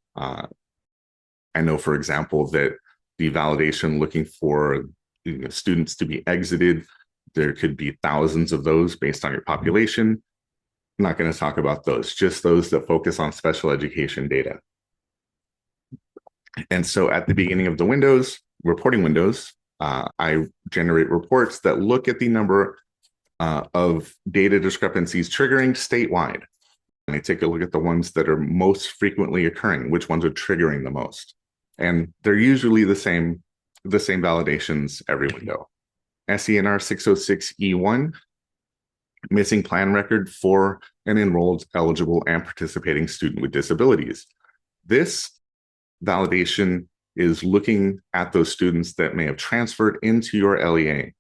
I know, for example, that the validation looking for students to be exited, there could be thousands of those based on your population. not going to talk about those, just those that focus on special education data. And so at the beginning of the reporting windows, I generate reports that look at the number of data discrepancies triggering statewide. And I take a look at the ones that are most frequently occurring, which ones are triggering the most. And they're usually the same validations every window. SENR 606E1, missing plan record for an enrolled, eligible, and participating student with disabilities. This validation is looking at those students that may have transferred into your LEA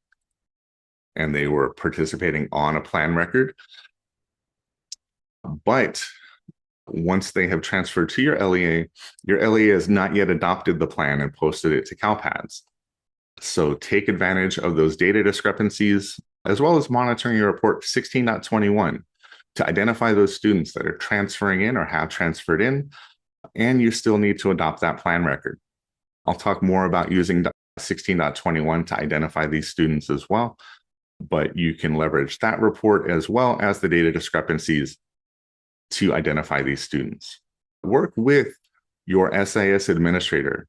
and they were participating on a plan record. But once they have transferred to your LEA has not yet adopted the plan and posted it to CALPADS. So take advantage of those data discrepancies, as well as monitoring your report 16.21 to identify those students that are transferring in or have transferred in, and you still need to adopt that plan record. I'll talk more about using 16.21 to identify these students as well, but you can leverage that report as well as the data discrepancies to identify these students. Work with your SIS administrator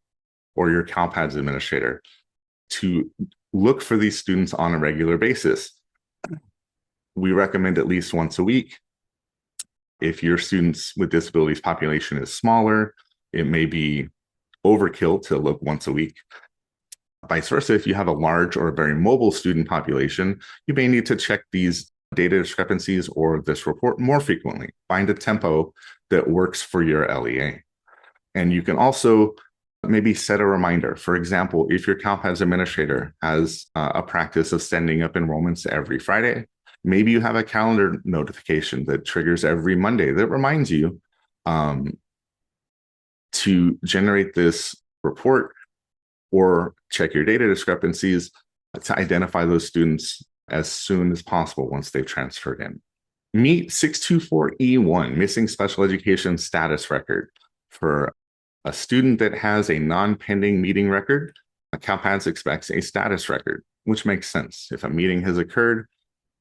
or your CALPADS administrator to look for these students on a regular basis. We recommend at least once a week. If your students with disabilities population is smaller, it may be overkill to look once a week. Vice versa, if you have a large or a very mobile student population, you may need to check these data discrepancies or this report more frequently. Find a tempo that works for your LEA. And you can also maybe set a reminder. For example, if your CALPADS administrator has a practice of sending up enrollments every Friday, maybe you have a calendar notification that triggers every Monday that reminds you to generate this report or check your data discrepancies to identify those students as soon as possible once they've transferred in. Meet 624E1, missing special education status record. For a student that has a non-pending meeting record, CALPADS expects a status record, which makes sense. If a meeting has occurred,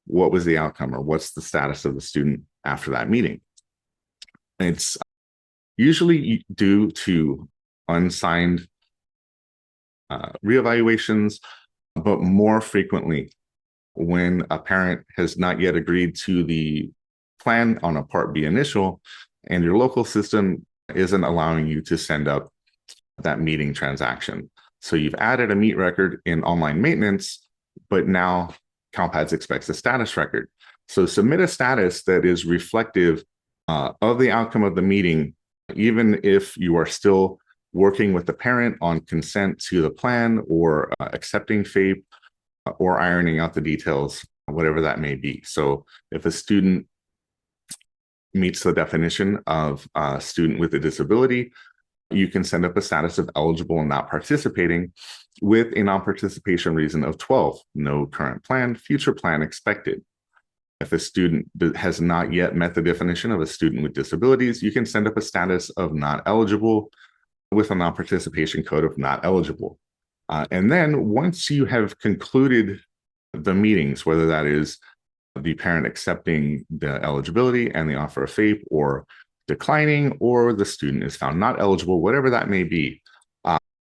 what was the outcome or what's the status of the student after that meeting? It's usually due to unsigned reevaluations, but more frequently when a parent has not yet agreed to the plan on a Part B initial and your local system isn't allowing you to send up that meeting transaction. So you've added a meet record in online maintenance, but now CALPADS expects a status record. So submit a status that is reflective of the outcome of the meeting, even if you are still working with the parent on consent to the plan or accepting FAPE or ironing out the details, whatever that may be. So if a student meets the definition of a student with a disability, you can send up a status of eligible and not participating with a non-participation reason of 12, no current plan, future plan expected. If a student has not yet met the definition of a student with disabilities, you can send up a status of not eligible with a non-participation code of not eligible. And then once you have concluded the meetings, whether that is the parent accepting the eligibility and the offer of FAPE or declining, or the student is found not eligible, whatever that may be,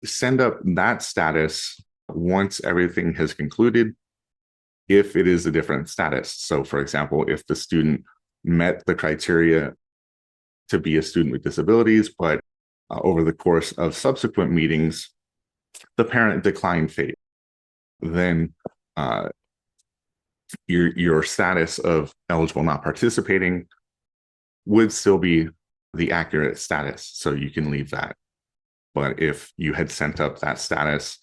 send up that status once everything has concluded, if it is a different status. So for example, if the student met the criteria to be a student with disabilities, but over the course of subsequent meetings, the parent declined FAPE, then your status of eligible not participating would still be the accurate status, so you can leave that. But if you had sent up that status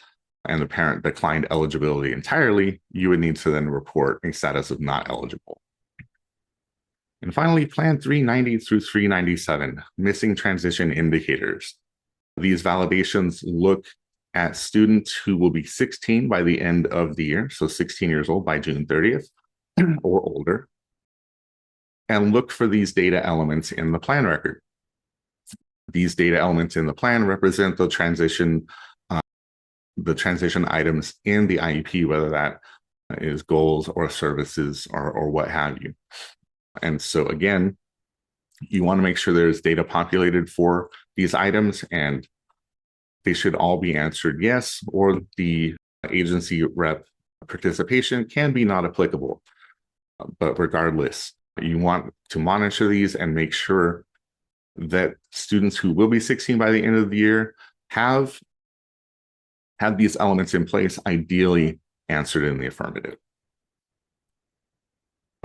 and the parent declined eligibility entirely, you would need to then report a status of not eligible. And finally, Plan 390 through 397, missing transition indicators. These validations look at students who will be 16 by the end of the year, so 16 years old by June 30th or older, and look for these data elements in the plan record. These data elements in the plan represent the transition items in the IEP, whether that is goals or services or what have you. And so again, you want to make sure there's data populated for these items, and they should all be answered yes, or the agency rep participation can be not applicable. But regardless, you want to monitor these and make sure that students who will be 16 by the end of the year have had these elements in place, ideally answered in the affirmative.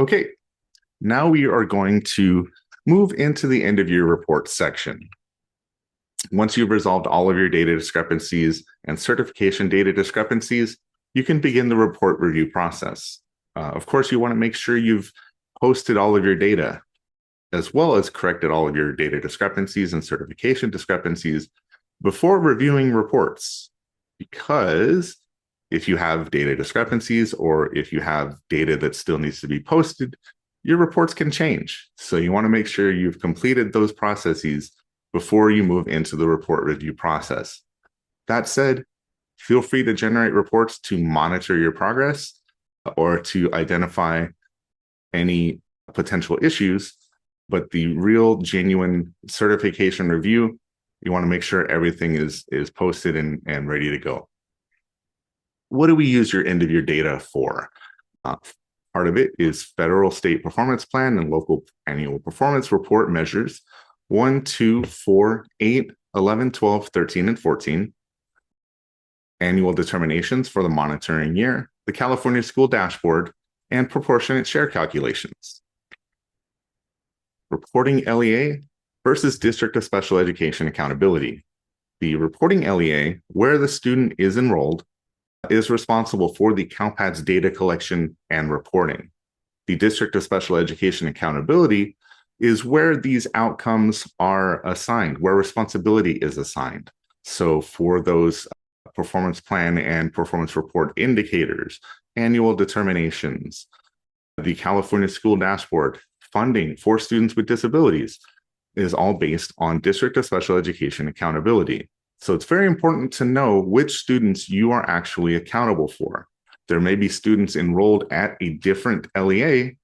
Okay, now we are going to move into the end of year report section. Once you've resolved all of your data discrepancies and certification data discrepancies, you can begin the report review process. Of course, you want to make sure you've posted all of your data, as well as corrected all of your data discrepancies and certification discrepancies before reviewing reports. Because if you have data discrepancies, or if you have data that still needs to be posted, your reports can change. So you want to make sure you've completed those processes before you move into the report review process. That said, feel free to generate reports to monitor your progress or to identify any potential issues, but the real genuine certification review, you want to make sure everything is posted and ready to go. What do we use your end of year data for? Part of it is federal state performance plan and local annual performance report measures 1, 2, 4, 8, 11, 12, 13, and 14. Annual determinations for the monitoring year, the California School Dashboard, and proportionate share calculations. Reporting LEA versus District of Special Education accountability. The reporting LEA, where the student is enrolled, is responsible for the CALPADS data collection and reporting. The District of Special Education accountability is where these outcomes are assigned, where responsibility is assigned. So for those performance plan and performance report indicators, annual determinations, the California School Dashboard, funding for students with disabilities is all based on District of Special Education accountability. So it's very important to know which students you are actually accountable for. There may be students enrolled at a different LEA,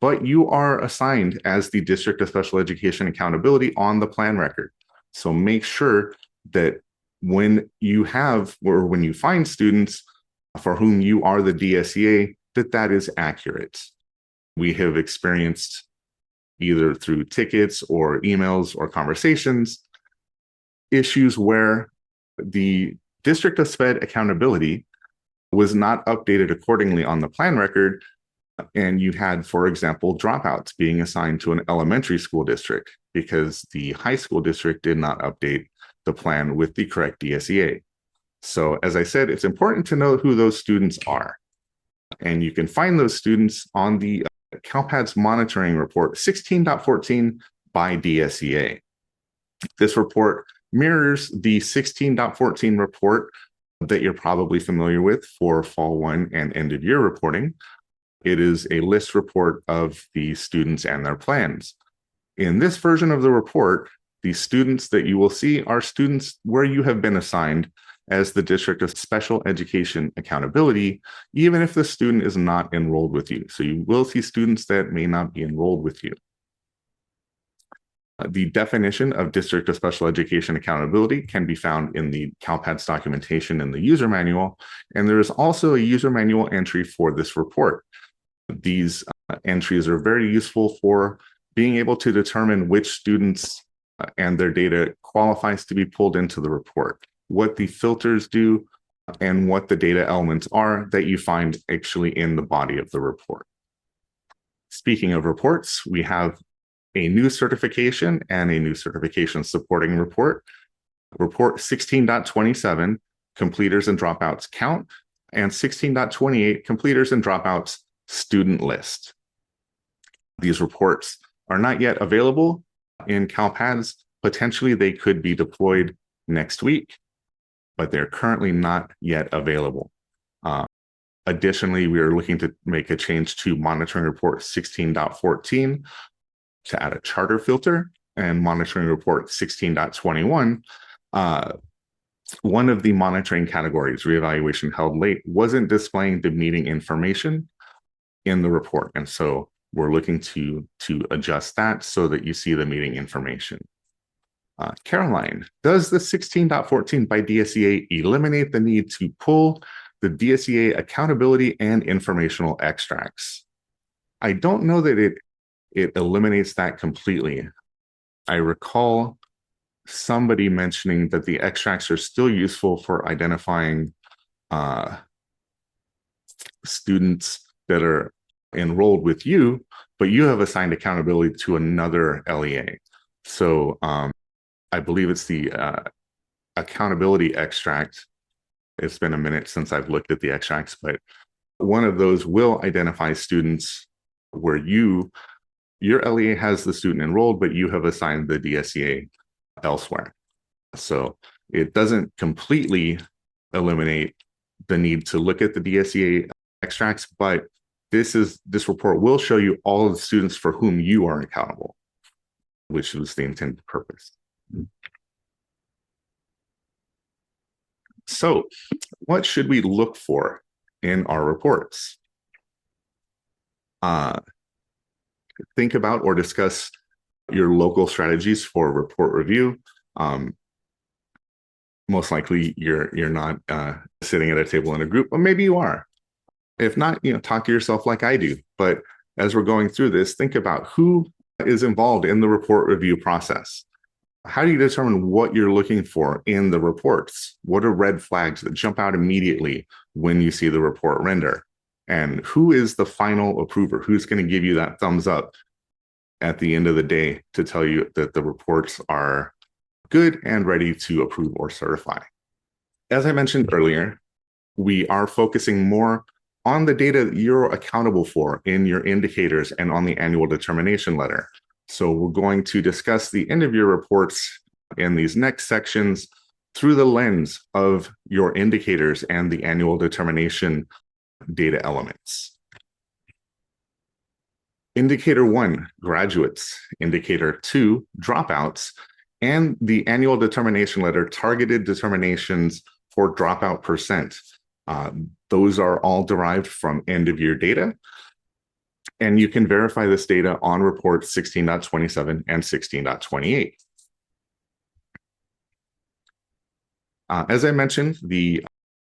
but you are assigned as the District of Special Education accountability on the plan record. So make sure that when you have, or when you find students for whom you are the DSEA, that is accurate. We have experienced, either through tickets or emails or conversations, issues where the District of SPED accountability was not updated accordingly on the plan record, and you had, for example, dropouts being assigned to an elementary school district because the high school district did not update the plan with the correct DSEA. So as I said, it's important to know who those students are. And you can find those students on the CALPADS monitoring report 16.14 by DSEA. This report mirrors the 16.14 report that you're probably familiar with for Fall 1 and end of year reporting. It is a list report of the students and their plans. In this version of the report, the students that you will see are students where you have been assigned as the District of Special Education accountability, even if the student is not enrolled with you. So you will see students that may not be enrolled with you. The definition of District of Special Education accountability can be found in the CALPADS documentation in the user manual, and there is also a user manual entry for this report. These entries are very useful for being able to determine which students and their data qualifies to be pulled into the report, what the filters do, and what the data elements are that you find actually in the body of the report. Speaking of reports, we have a new certification and a new certification supporting report. Report 16.27, completers and dropouts count, and 16.28, completers and dropouts student list. These reports are not yet available in CALPADS. Potentially they could be deployed next week, but they're currently not yet available. Additionally, we are looking to make a change to monitoring report 16.14 to add a charter filter, and monitoring report 16.21. One of the monitoring categories, reevaluation held late, wasn't displaying the meeting information in the report. And so we're looking to adjust that so that you see the meeting information. Caroline, does the 16.14 by DSEA eliminate the need to pull the DSEA accountability and informational extracts? I don't know that it eliminates that completely. I recall somebody mentioning that the extracts are still useful for identifying students that are enrolled with you, but you have assigned accountability to another LEA. So I believe it's the accountability extract. It's been a minute since I've looked at the extracts, but one of those will identify students where your LEA has the student enrolled, but you have assigned the DSEA elsewhere. So it doesn't completely eliminate the need to look at the DSEA extracts, but this report will show you all of the students for whom you are accountable, which was the intended purpose. So what should we look for in our reports? Think about or discuss your local strategies for report review. Most likely you're not sitting at a table in a group, but maybe you are. If not, talk to yourself like I do. But as we're going through this, think about who is involved in the report review process. How do you determine what you're looking for in the reports? What are red flags that jump out immediately when you see the report render? And who is the final approver? Who's going to give you that thumbs up at the end of the day to tell you that the reports are good and ready to approve or certify? As I mentioned earlier, we are focusing more on the data that you're accountable for in your indicators and on the annual determination letter. So we're going to discuss the end of year reports in these next sections through the lens of your indicators and the annual determination data elements. Indicator 1, graduates. Indicator 2, dropouts. And the annual determination letter, targeted determinations for dropout percent. Those are all derived from end of year data. And you can verify this data on reports 16.27 and 16.28. As I mentioned, the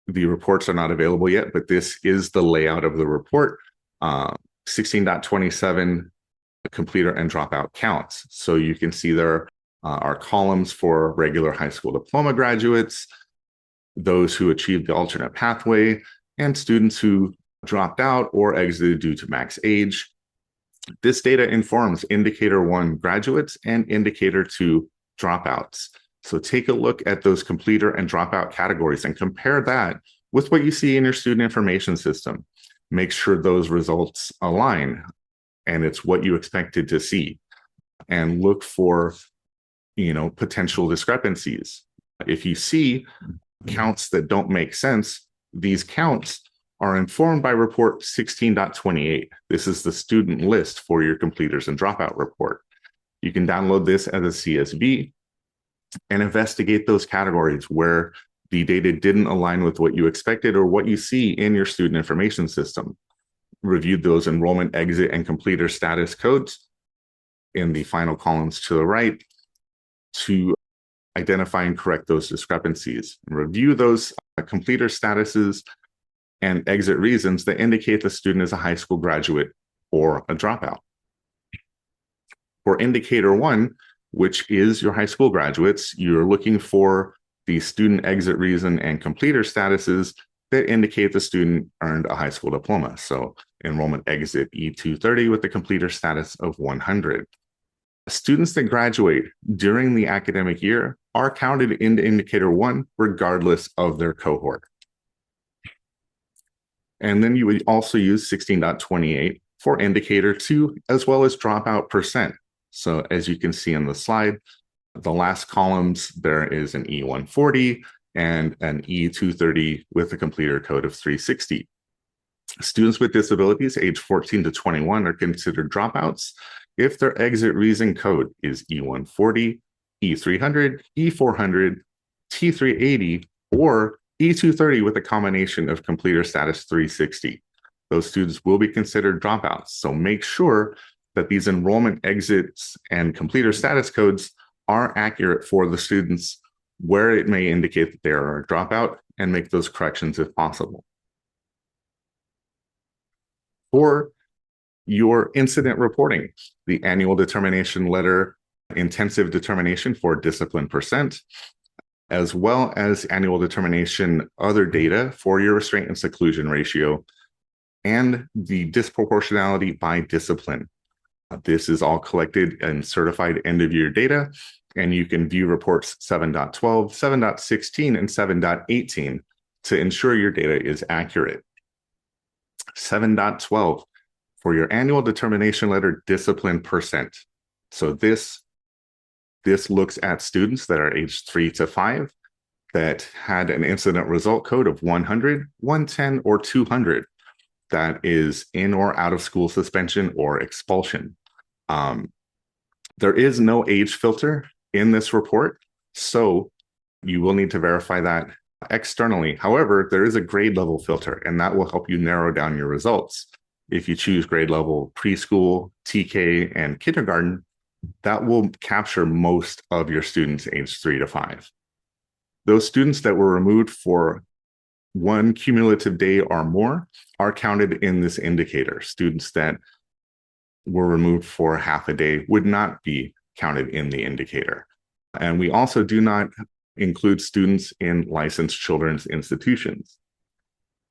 reports are not available yet, but this is the layout of the report. 16.27 completer and dropout counts. So you can see there are columns for regular high school diploma graduates, those who achieved the alternate pathway, and students who dropped out or exited due to max age. This data informs indicator 1 graduates and indicator 2 dropouts. So take a look at those completer and dropout categories and compare that with what you see in your student information system. Make sure those results align and it's what you expected to see, and look for potential discrepancies. If you see counts that don't make sense, these counts are informed by report 16.28. This is the student list for your completers and dropout report. You can download this as a CSV and investigate those categories where the data didn't align with what you expected or what you see in your student information system. Review those enrollment, exit, and completer status codes in the final columns to the right to identify and correct those discrepancies. Review those completer statuses and exit reasons that indicate the student is a high school graduate or a dropout. For indicator 1, which is your high school graduates, you're looking for the student exit reason and completer statuses that indicate the student earned a high school diploma. So enrollment exit E230 with the completer status of 100. Students that graduate during the academic year are counted into indicator 1 regardless of their cohort. And then you would also use 16.28 for indicator 2, as well as dropout percent. So as you can see in the slide, the last columns, there is an E140 and an E230 with a completer code of 360. Students with disabilities age 14 to 21 are considered dropouts if their exit reason code is E140, E300, E400, T380, or E230 with a combination of completer status 360. those students will be considered dropouts. So make sure that these enrollment exits and completer status codes are accurate for the students where it may indicate that they are a dropout, and make those corrections if possible. For your incident reporting, the annual determination letter intensive determination for discipline percent, as well as annual determination other data for your restraint and seclusion ratio, and the disproportionality by discipline. This is all collected and certified end-of-year data, and you can view reports 7.12, 7.16, and 7.18 to ensure your data is accurate. 7.12 for your annual determination letter discipline percent. So this looks at students that are aged 3 to 5 that had an incident result code of 100, 110, or 200. That is in or out of school suspension or expulsion. There is no age filter in this report, so you will need to verify that externally. However, there is a grade level filter, and that will help you narrow down your results. If you choose grade level preschool, TK, and kindergarten, that will capture most of your students aged 3 to 5. Those students that were removed for one cumulative day or more are counted in this indicator. Students that were removed for half a day would not be counted in the indicator. And we also do not include students in licensed children's institutions.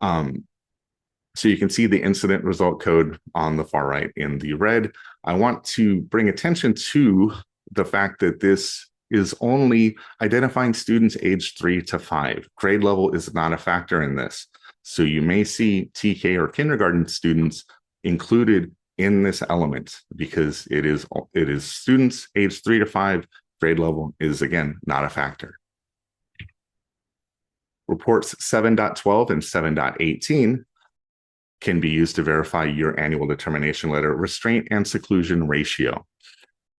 So you can see the incident result code on the far right in the red. I want to bring attention to the fact that this is only identifying students aged 3 to 5. Grade level is not a factor in this. So you may see TK or kindergarten students included in this element because it is students aged 3 to 5. Grade level is, again, not a factor. Reports 7.12 and 7.18 can be used to verify your annual determination letter restraint and seclusion ratio.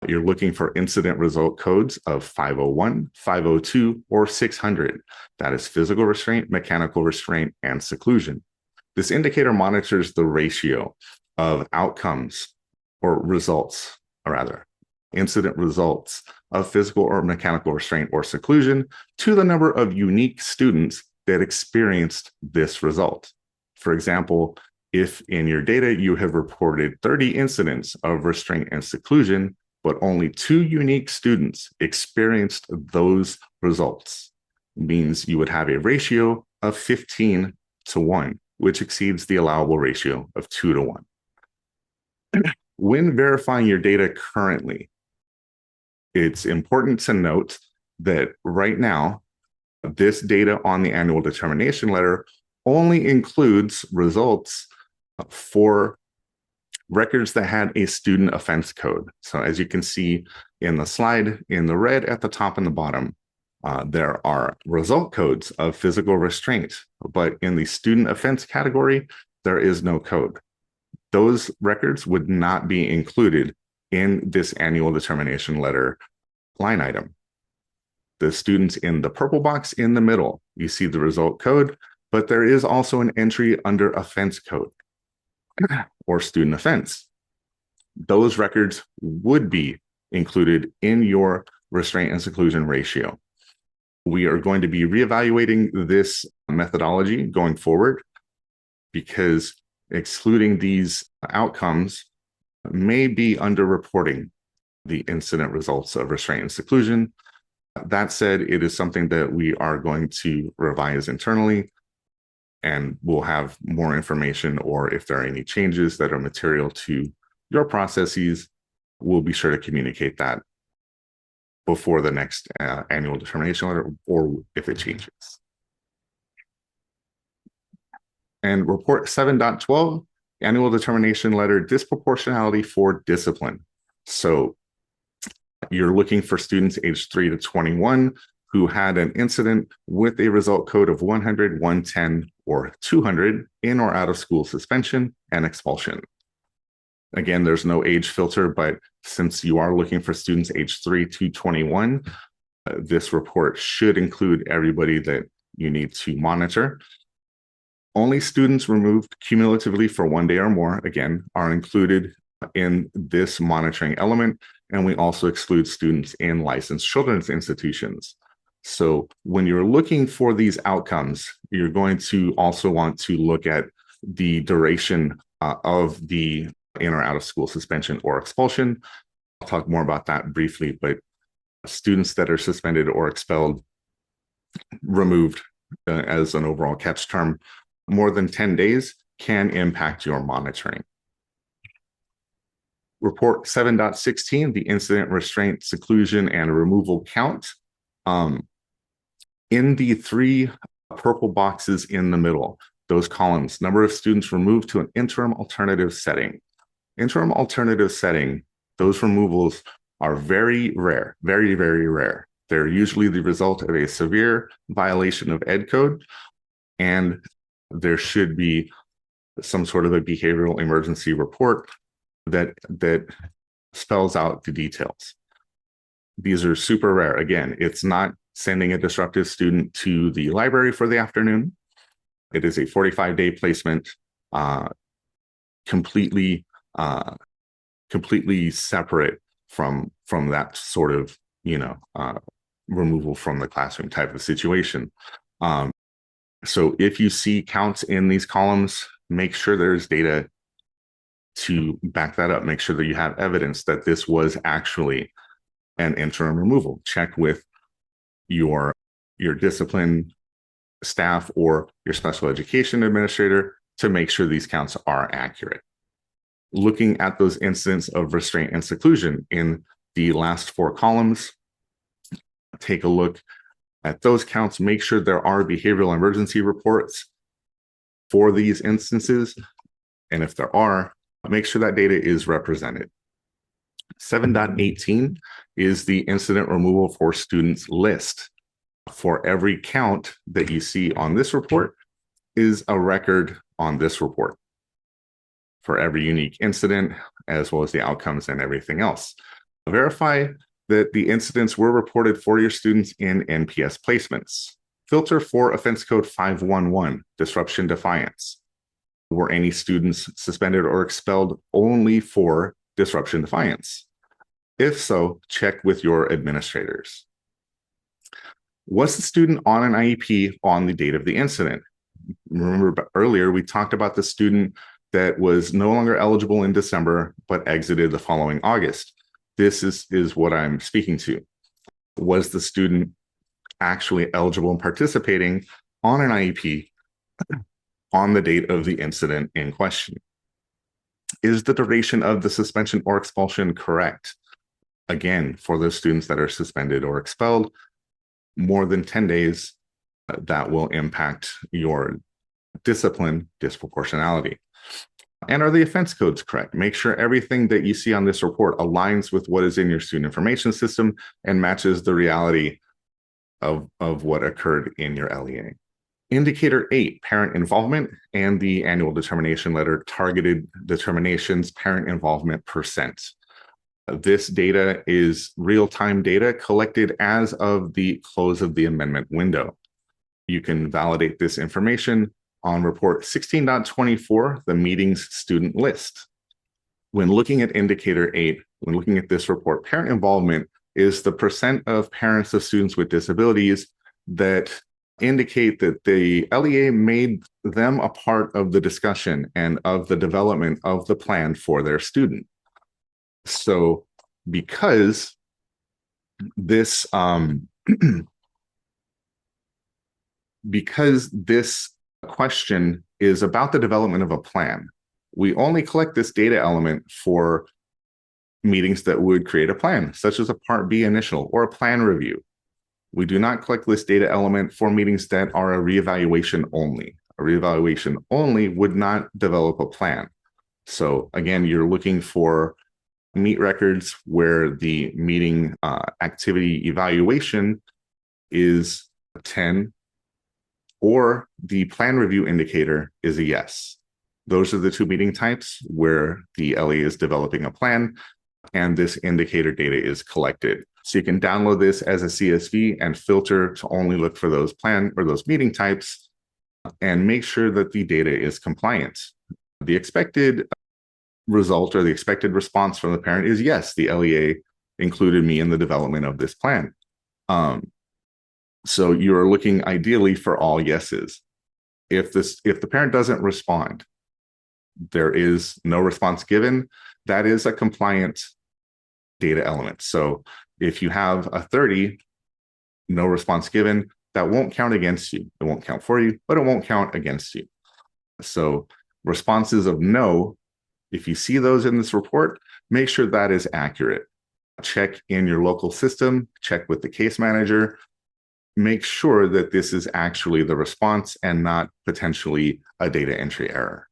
You're looking for incident result codes of 501, 502, or 600. That is physical restraint, mechanical restraint, and seclusion. This indicator monitors the ratio of outcomes or results, or rather, incident results of physical or mechanical restraint or seclusion to the number of unique students that experienced this result. For example, if in your data you have reported 30 incidents of restraint and seclusion, but only 2 unique students experienced those results, means you would have a ratio of 15 to 1, which exceeds the allowable ratio of 2 to 1. When verifying your data currently, it's important to note that right now, this data on the annual determination letter only includes results for records that had a student offense code. So as you can see in the slide, in the red at the top and the bottom, there are result codes of physical restraint, but in the student offense category, there is no code. Those records would not be included in this annual determination letter line item. The students in the purple box in the middle, you see the result code, but there is also an entry under offense code or student offense. Those records would be included in your restraint and seclusion ratio. We are going to be reevaluating this methodology going forward because excluding these outcomes may be underreporting the incident results of restraint and seclusion. That said, it is something that we are going to revise internally, and we'll have more information, or if there are any changes that are material to your processes, we'll be sure to communicate that before the next annual determination letter, or if it changes. And report 7.12, annual determination letter disproportionality for discipline. So you're looking for students aged 3 to 21 who had an incident with a result code of 100, 110, or 200 in or out of school suspension and expulsion. Again, there's no age filter, but since you are looking for students aged 3 to 21, this report should include everybody that you need to monitor. Only students removed cumulatively for 1 day or more, again, are included in this monitoring element. And we also exclude students in licensed children's institutions. So when you're looking for these outcomes, you're going to also want to look at the duration of the in or out of school suspension or expulsion. I'll talk more about that briefly, but students that are suspended or expelled, removed as an overall catch term, more than 10 days can impact your monitoring. Report 7.16, the incident, restraint, seclusion, and removal count. In the 3 purple boxes in the middle, those columns, number of students removed to an interim alternative setting. Interim alternative setting, those removals are very rare, very, very rare. They're usually the result of a severe violation of ed code, and there should be some sort of a behavioral emergency report that spells out the details. These are super rare. Again, it's not sending a disruptive student to the library for the afternoon. It is a 45-day placement, completely separate from that sort of, removal from the classroom type of situation. So if you see counts in these columns, make sure there's data to back that up. Make sure that you have evidence that this was actually an interim removal. Check with your discipline staff or your special education administrator to make sure these counts are accurate. Looking at those incidents of restraint and seclusion in the last 4 columns, take a look at those counts. Make sure there are behavioral emergency reports for these instances. And if there are, make sure that data is represented. 7.18 is the incident removal for students list. For every count that you see on this report is a record on this report for every unique incident, as well as the outcomes and everything else. Verify that the incidents were reported for your students in NPS placements. Filter for offense code 511, disruption defiance. Were any students suspended or expelled only for disruption defiance? If so, check with your administrators. Was the student on an IEP on the date of the incident? Remember earlier, we talked about the student that was no longer eligible in December, but exited the following August. This is what I'm speaking to. Was the student actually eligible and participating on an IEP on the date of the incident in question? Is the duration of the suspension or expulsion correct? Again, for those students that are suspended or expelled, more than 10 days, that will impact your discipline disproportionality. And are the offense codes correct? Make sure everything that you see on this report aligns with what is in your student information system and matches the reality of what occurred in your LEA. Indicator 8, parent involvement, and the annual determination letter, targeted determinations, parent involvement percent. This data is real-time data collected as of the close of the amendment window. You can validate this information on report 16.24, the meetings student list. When looking at indicator 8, when looking at this report, parent involvement is the percent of parents of students with disabilities that indicate that the LEA made them a part of the discussion and of the development of the plan for their student. So because this question is about the development of a plan, we only collect this data element for meetings that would create a plan, such as a Part B initial or a plan review. We do not collect this data element for meetings that are a reevaluation only. A reevaluation only would not develop a plan. So again, you're looking for meet records where the meeting activity evaluation is a 10 or the plan review indicator is a yes. Those are the 2 meeting types where the LEA is developing a plan and this indicator data is collected. So you can download this as a CSV and filter to only look for those plan or those meeting types and make sure that the data is compliant. The expected result or the expected response from the parent is, yes, the LEA included me in the development of this plan. So you're looking ideally for all yeses. If the parent doesn't respond, there is no response given, that is a compliant data element. So if you have a 30, no response given, that won't count against you. It won't count for you, but it won't count against you. So responses of no, if you see those in this report, make sure that is accurate. Check in your local system, check with the case manager, make sure that this is actually the response and not potentially a data entry error.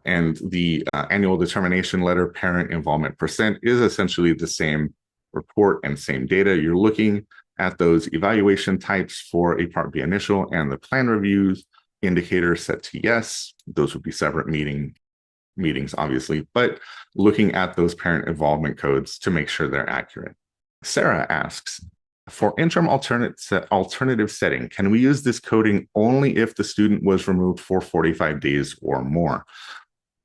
And the annual determination letter parent involvement percent is essentially the same report and same data. You're looking at those evaluation types for a Part B initial and the plan reviews, indicators set to yes. Those would be separate meetings, obviously, but looking at those parent involvement codes to make sure they're accurate. Sarah asks, for interim alternative setting, can we use this coding only if the student was removed for 45 days or more?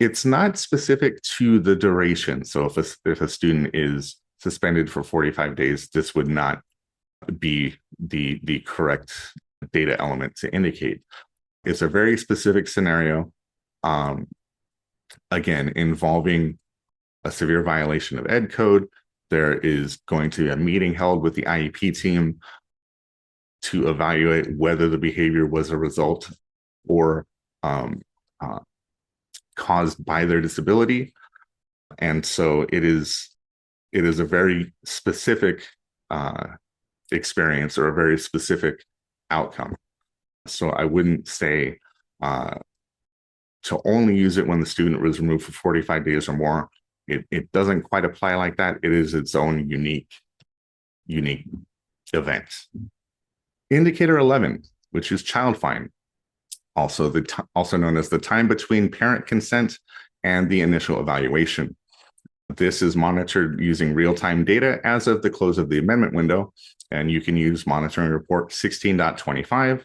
It's not specific to the duration. So if a student is suspended for 45 days, this would not be the correct data element to indicate. It's a very specific scenario, again, involving a severe violation of ed code. There is going to be a meeting held with the IEP team to evaluate whether the behavior was a result or caused by their disability. And so it is a very specific experience or a very specific outcome. So I wouldn't say to only use it when the student was removed for 45 days or more. It doesn't quite apply like that. It is its own unique event. Indicator 11, which is child fine, also known as the time between parent consent and the initial evaluation. This is monitored using real-time data as of the close of the amendment window, and you can use monitoring report 16.25,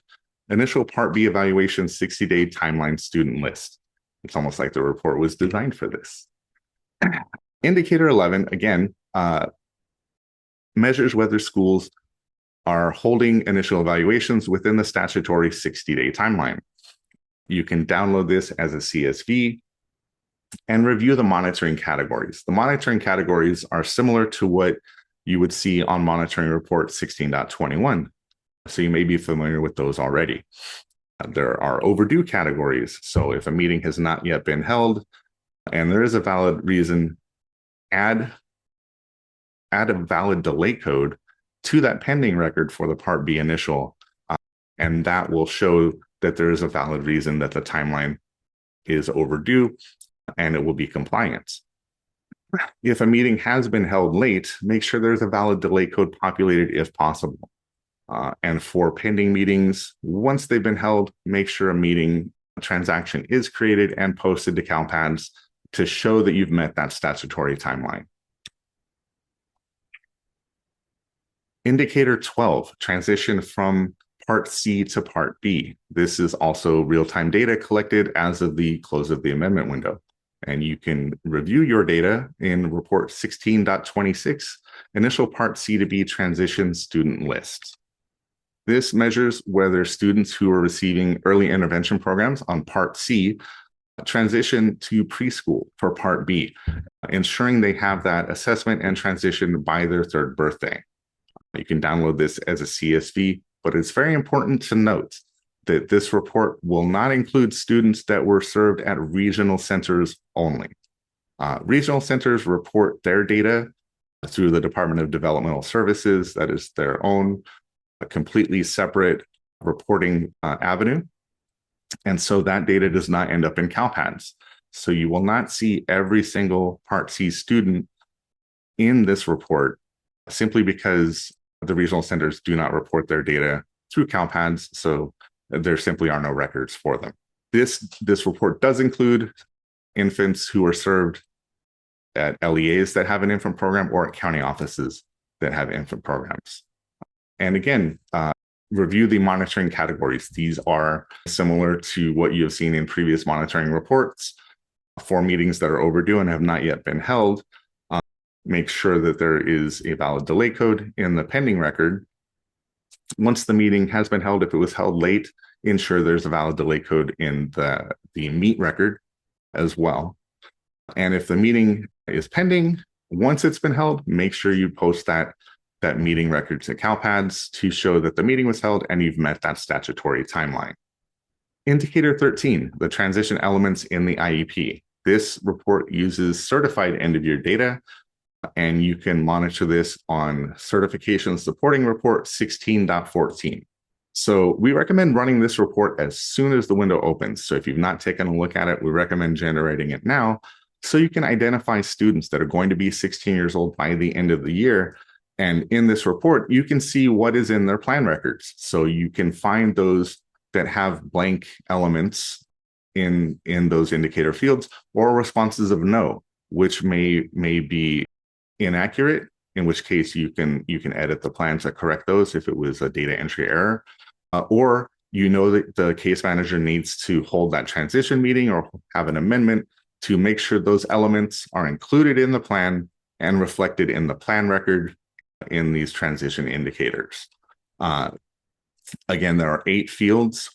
initial Part B evaluation 60-day timeline student list. It's almost like the report was designed for this. Indicator 11, again, measures whether schools are holding initial evaluations within the statutory 60-day timeline. You can download this as a CSV and review the monitoring categories. The monitoring categories are similar to what you would see on monitoring report 16.21. So you may be familiar with those already. There are overdue categories. So if a meeting has not yet been held and there is a valid reason, add a valid delay code to that pending record for the Part B initial, and that will show that there is a valid reason that the timeline is overdue and it will be compliant. If a meeting has been held late, make sure there's a valid delay code populated if possible. And for pending meetings, once they've been held, make sure a meeting transaction is created and posted to CALPADS to show that you've met that statutory timeline. Indicator 12, transition from Part C to Part B. This is also real-time data collected as of the close of the amendment window. And you can review your data in report 16.26, initial Part C to B transition student list. This measures whether students who are receiving early intervention programs on Part C transition to preschool for Part B, ensuring they have that assessment and transition by their 3rd birthday. You can download this as a CSV, but it's very important to note that this report will not include students that were served at regional centers only. Regional centers report their data through the Department of Developmental Services. That is their own completely separate reporting avenue. And so that data does not end up in CALPADS. So you will not see every single Part C student in this report simply because the regional centers do not report their data through CALPADS. So there simply are no records for them. This report does include infants who are served at LEAs that have an infant program or at county offices that have infant programs. And again, review the monitoring categories. These are similar to what you have seen in previous monitoring reports for meetings that are overdue and have not yet been held. Make sure that there is a valid delay code in the pending record. Once the meeting has been held, if it was held late, ensure there's a valid delay code in the meet record as well. And if the meeting is pending, once it's been held, make sure you post that meeting record to CALPADS to show that the meeting was held and you've met that statutory timeline. Indicator 13, the transition elements in the IEP. This report uses certified end-of-year data, and you can monitor this on Certification Supporting Report 16.14. So we recommend running this report as soon as the window opens. So if you've not taken a look at it, we recommend generating it now so you can identify students that are going to be 16 years old by the end of the year. And in this report, you can see what is in their plan records. So you can find those that have blank elements in those indicator fields, or responses of no, which may be inaccurate, in which case you can edit the plan to correct those if it was a data entry error, or that the case manager needs to hold that transition meeting or have an amendment to make sure those elements are included in the plan and reflected in the plan record in these transition indicators. Again, there are 8 fields.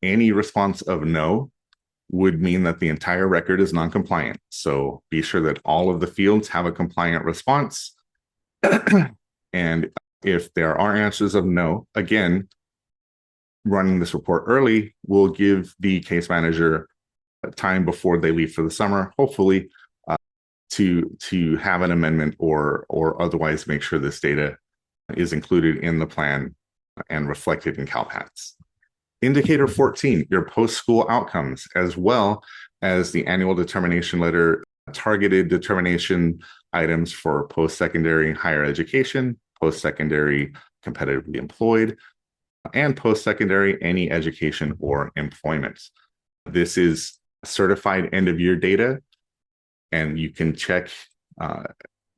Any response of no would mean that the entire record is non-compliant. So be sure that all of the fields have a compliant response. And if there are answers of no, again, running this report early will give the case manager time before they leave for the summer, hopefully, to have an amendment or otherwise make sure this data is included in the plan and reflected in CalPADS. Indicator 14, your post-school outcomes, as well as the annual determination letter, targeted determination items for post-secondary higher education, post-secondary competitively employed, and post-secondary any education or employment. This is certified end-of-year data, and you can check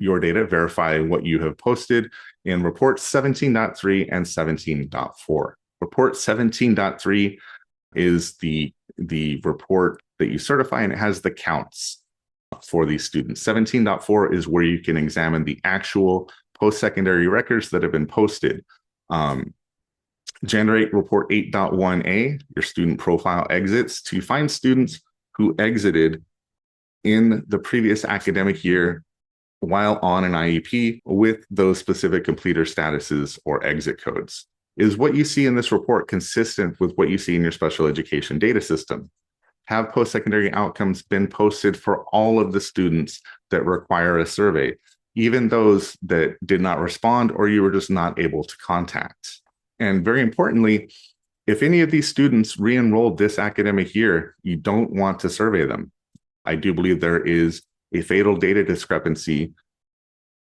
your data, verify what you have posted in reports 17.3 and 17.4. Report 17.3 is the report that you certify, and it has the counts for these students. 17.4 is where you can examine the actual post-secondary records that have been posted. Generate report 8.1a, your student profile exits, to find students who exited in the previous academic year while on an IEP with those specific completer statuses or exit codes. Is what you see in this report consistent with what you see in your special education data system? Have post-secondary outcomes been posted for all of the students that require a survey, even those that did not respond or you were just not able to contact? And very importantly, if any of these students re-enrolled this academic year, you don't want to survey them. I do believe there is a fatal data discrepancy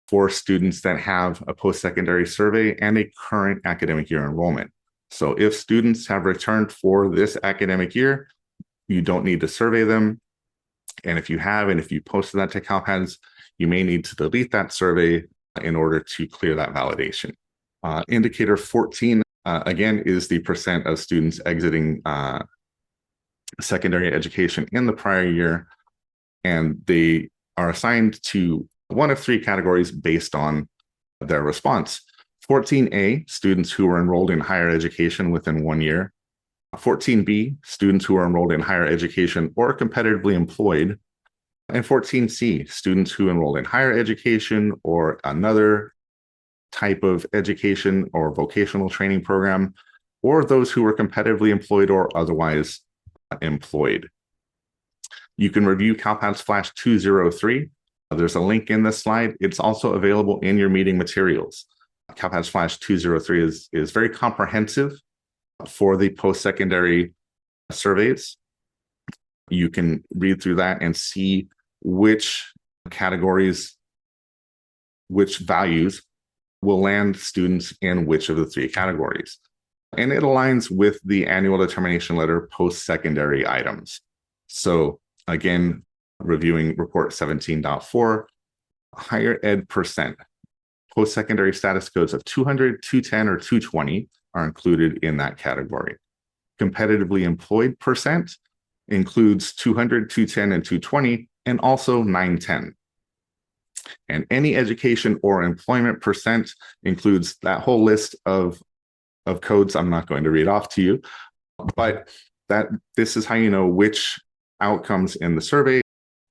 for students that have a post-secondary survey and a current academic year enrollment. So if students have returned for this academic year, you don't need to survey them. And if you have, and if you posted that to CalPADS, you may need to delete that survey in order to clear that validation. Indicator 14, again, is the percent of students exiting secondary education in the prior year. And they are assigned to one of 3 categories based on their response. 14A, students who were enrolled in higher education within 1 year. 14B, students who are enrolled in higher education or competitively employed. And 14C, students who enrolled in higher education or another type of education or vocational training program, or those who were competitively employed or otherwise employed. You can review CalPADS Flash 203. There's a link in this slide. It's also available in your meeting materials. CalPADS Flash 203 is very comprehensive for the post-secondary surveys. You can read through that and see which categories, which values will land students in which of the 3 categories. And it aligns with the annual determination letter post-secondary items. So again, reviewing report 17.4, higher ed percent, post-secondary status codes of 200, 210, or 220, are included in that category. Competitively employed percent includes 200, 210, and 220, and also 910. And any education or employment percent includes that whole list of codes I'm not going to read off to you, but this is how you know which outcomes in the survey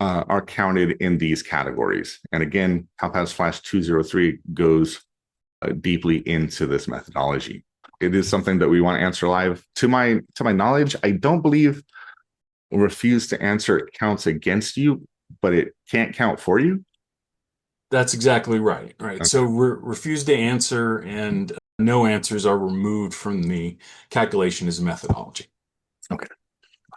are counted in these categories. And again, CALPADS Flash 203 goes deeply into this methodology. It is something that we want to answer live. To my knowledge, I don't believe refuse to answer counts against you, but it can't count for you. That's exactly right. Right. Okay. So refuse to answer and no answers are removed from the calculation as a methodology. Okay.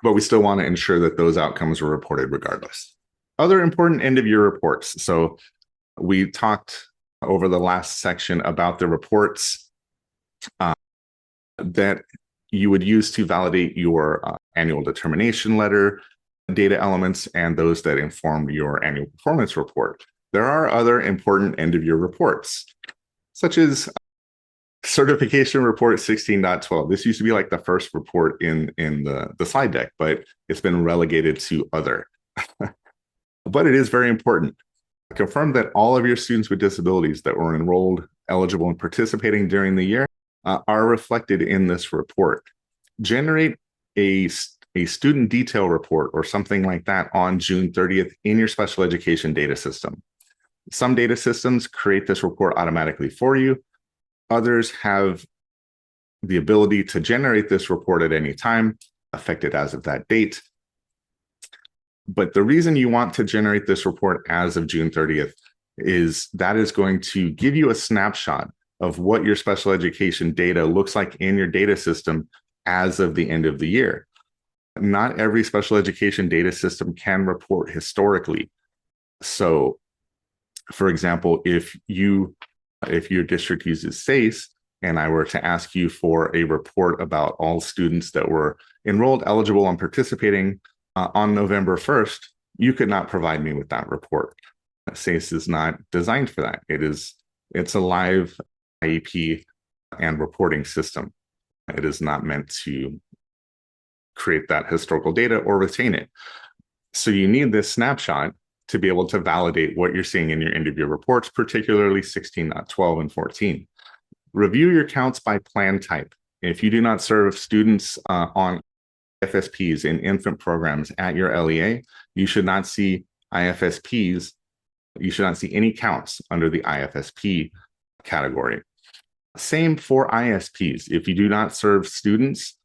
But we still want to ensure that those outcomes are reported regardless. Other important end of year reports. So we talked over the last section about the reports that you would use to validate your annual determination letter, data elements, and those that inform your annual performance report. There are other important end of year reports, such as certification report 16.12. This used to be like the first report in the slide deck, but it's been relegated to other. But it is very important. Confirm that all of your students with disabilities that were enrolled, eligible, and participating during the year are reflected in this report. Generate a student detail report or something like that on June 30th in your special education data system. Some data systems create this report automatically for you. Others have the ability to generate this report at any time, effective as of that date. But the reason you want to generate this report as of June 30th is that is going to give you a snapshot of what your special education data looks like in your data system as of the end of the year. Not every special education data system can report historically. So, for example, if your district uses SSIS, and I were to ask you for a report about all students that were enrolled, eligible, and participating on November 1st, you could not provide me with that report. SSIS is not designed for that. It's a live IEP and reporting system. It is not meant to create that historical data or retain it. So you need this snapshot to be able to validate what you're seeing in your end of year reports, particularly 16.12 and 14. Review your counts by plan type. If you do not serve students on IFSPs in infant programs at your LEA, you should not see IFSPs. You should not see any counts under the IFSP category. Same for ISPs. If you do not serve students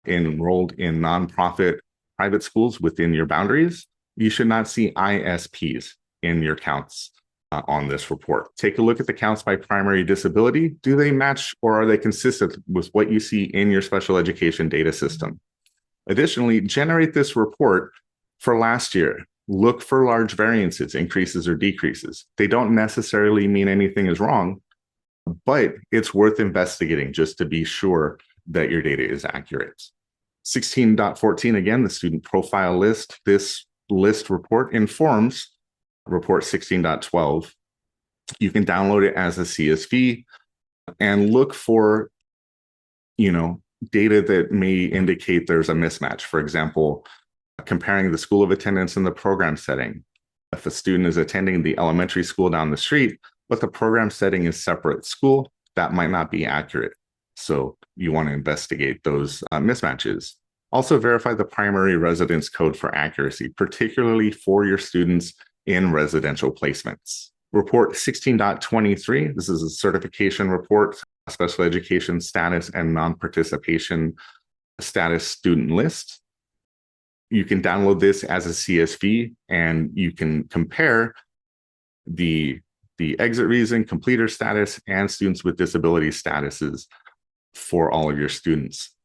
enrolled in nonprofit private schools within your boundaries, you should not see ISPs in your counts on this report. Take a look at the counts by primary disability. Do they match or are they consistent with what you see in your special education data system? Additionally, generate this report for last year. Look for large variances, increases or decreases. They don't necessarily mean anything is wrong, but it's worth investigating just to be sure that your data is accurate. 16.14, again, the student profile list. This list report informs report 16.12. You can download it as a CSV and look for, data that may indicate there's a mismatch. For example, comparing the school of attendance in the program setting. If a student is attending the elementary school down the street, but the program setting is separate school, that might not be accurate. So you want to investigate those mismatches. Also verify the primary residence code for accuracy, particularly for your students in residential placements. Report 16.23, this is a certification report, special education status and non-participation status student list. You can download this as a CSV and you can compare the exit reason, completer status, and students with disability statuses for all of your students.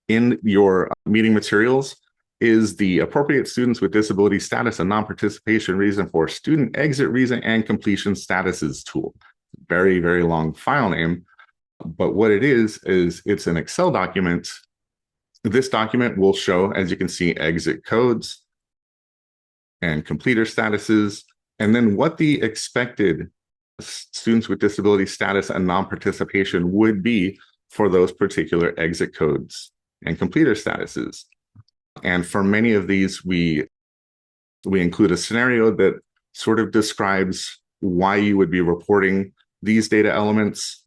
In your meeting materials is the appropriate students with disability status and non-participation reason for student exit reason and completion statuses tool. Very, very long file name, but what it is it's an Excel document. This document will show, as you can see, exit codes and completer statuses, and then what the expected students with disability status and non-participation would be for those particular exit codes and completer statuses. And for many of these, we include a scenario that sort of describes why you would be reporting these data elements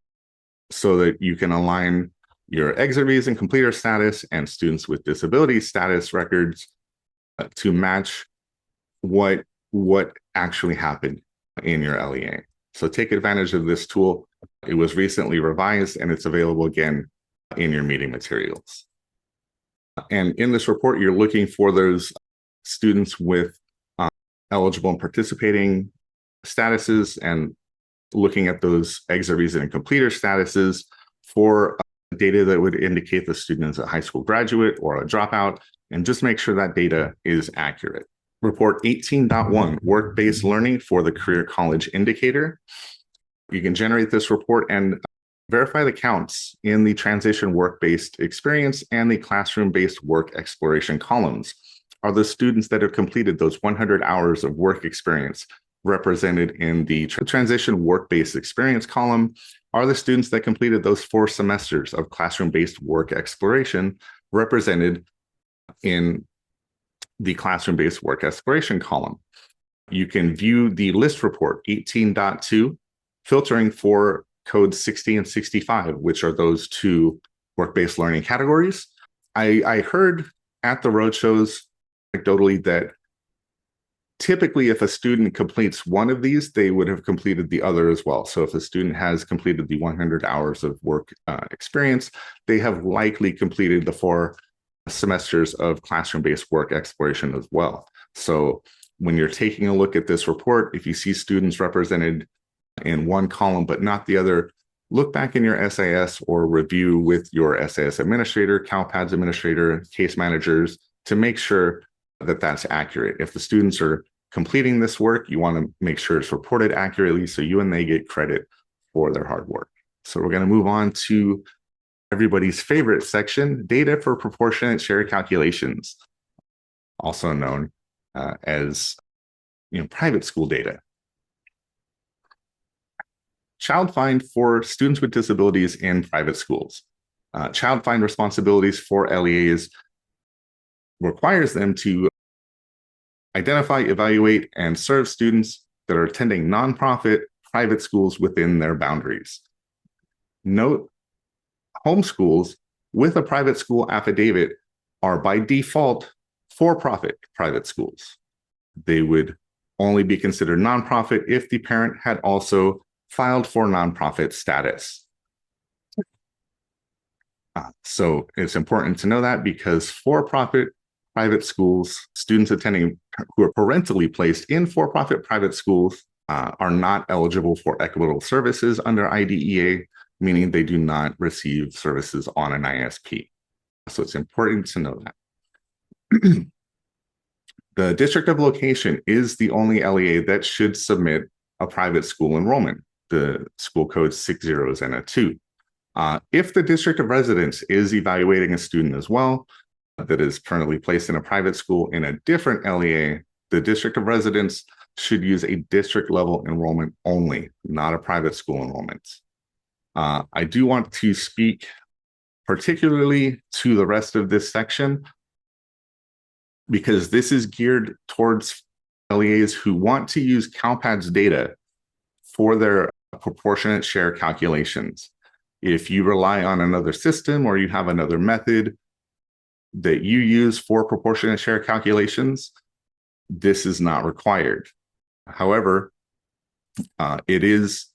so that you can align your exit and completer status and students with disability status records to match what actually happened in your LEA. So take advantage of this tool. It was recently revised and it's available again in your meeting materials. And in this report, you're looking for those students with eligible and participating statuses and looking at those exit and completer statuses for data that would indicate the student is a high school graduate or a dropout, and just make sure that data is accurate. Report 18.1, work-based learning for the career college indicator. You can generate this report and verify the counts in the transition work-based experience and the classroom-based work exploration columns. Are the students that have completed those 100 hours of work experience represented in the transition work-based experience column? Are the students that completed those 4 semesters of classroom-based work exploration represented in the classroom-based work exploration column? You can view the list report 18.2, filtering for codes 60 and 65, which are those 2 work-based learning categories. I heard at the roadshows anecdotally that typically if a student completes one of these, they would have completed the other as well. So if a student has completed the 100 hours of work experience, they have likely completed the 4 semesters of classroom-based work exploration as well. So when you're taking a look at this report, if you see students represented in one column but not the other, look back in your SIS or review with your SIS administrator, CALPADS administrator, case managers to make sure that that's accurate. If the students are completing this work, you want to make sure it's reported accurately so you and they get credit for their hard work. So we're going to move on to everybody's favorite section, data for proportionate share calculations, also known as private school data. Child find for students with disabilities in private schools. Child find responsibilities for LEAs requires them to identify, evaluate, and serve students that are attending nonprofit private schools within their boundaries. Note, home schools with a private school affidavit are by default for-profit private schools. They would only be considered nonprofit if the parent had also filed for nonprofit status. So it's important to know that because for-profit private schools, students attending who are parentally placed in for-profit private schools are not eligible for equitable services under IDEA, meaning they do not receive services on an ISP. So it's important to know that. The district of location is the only LEA that should submit a private school enrollment, the school code 6 zeros and a 2. If the district of residence is evaluating a student as well, that is currently placed in a private school in a different LEA, the district of residence should use a district level enrollment only, not a private school enrollment. I do want to speak particularly to the rest of this section because this is geared towards LEAs who want to use CALPADS data for their proportionate share calculations. If you rely on another system or you have another method that you use for proportionate share calculations, this is not required. However, it is,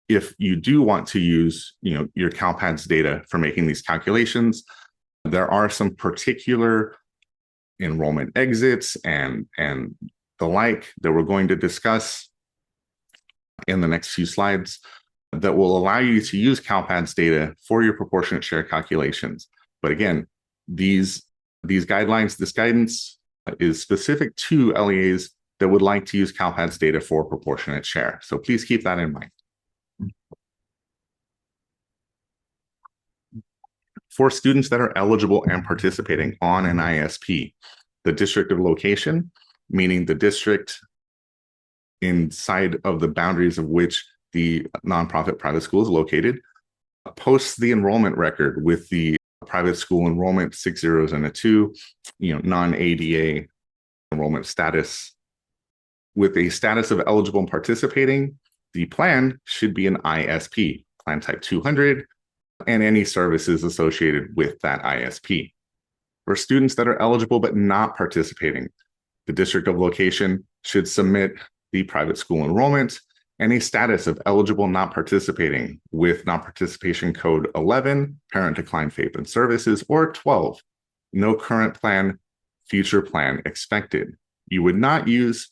if you do want to use your CALPADS data for making these calculations, there are some particular enrollment exits and the like that we're going to discuss in the next few slides that will allow you to use CALPADS data for your proportionate share calculations. But again, these guidelines, this guidance is specific to LEAs that would like to use CALPADS data for proportionate share. So please keep that in mind. For students that are eligible and participating on an ISP, the district of location, meaning the district inside of the boundaries of which the nonprofit private school is located, posts the enrollment record with the private school enrollment, 6 zeros and a 2, non-ADA enrollment status. With a status of eligible and participating, the plan should be an ISP, plan type 200, and any services associated with that ISP. For students that are eligible but not participating, the district of location should submit the private school enrollment and a status of eligible not participating with non-participation code 11, parent decline FAPE and services, or 12, no current plan, future plan expected. You would not use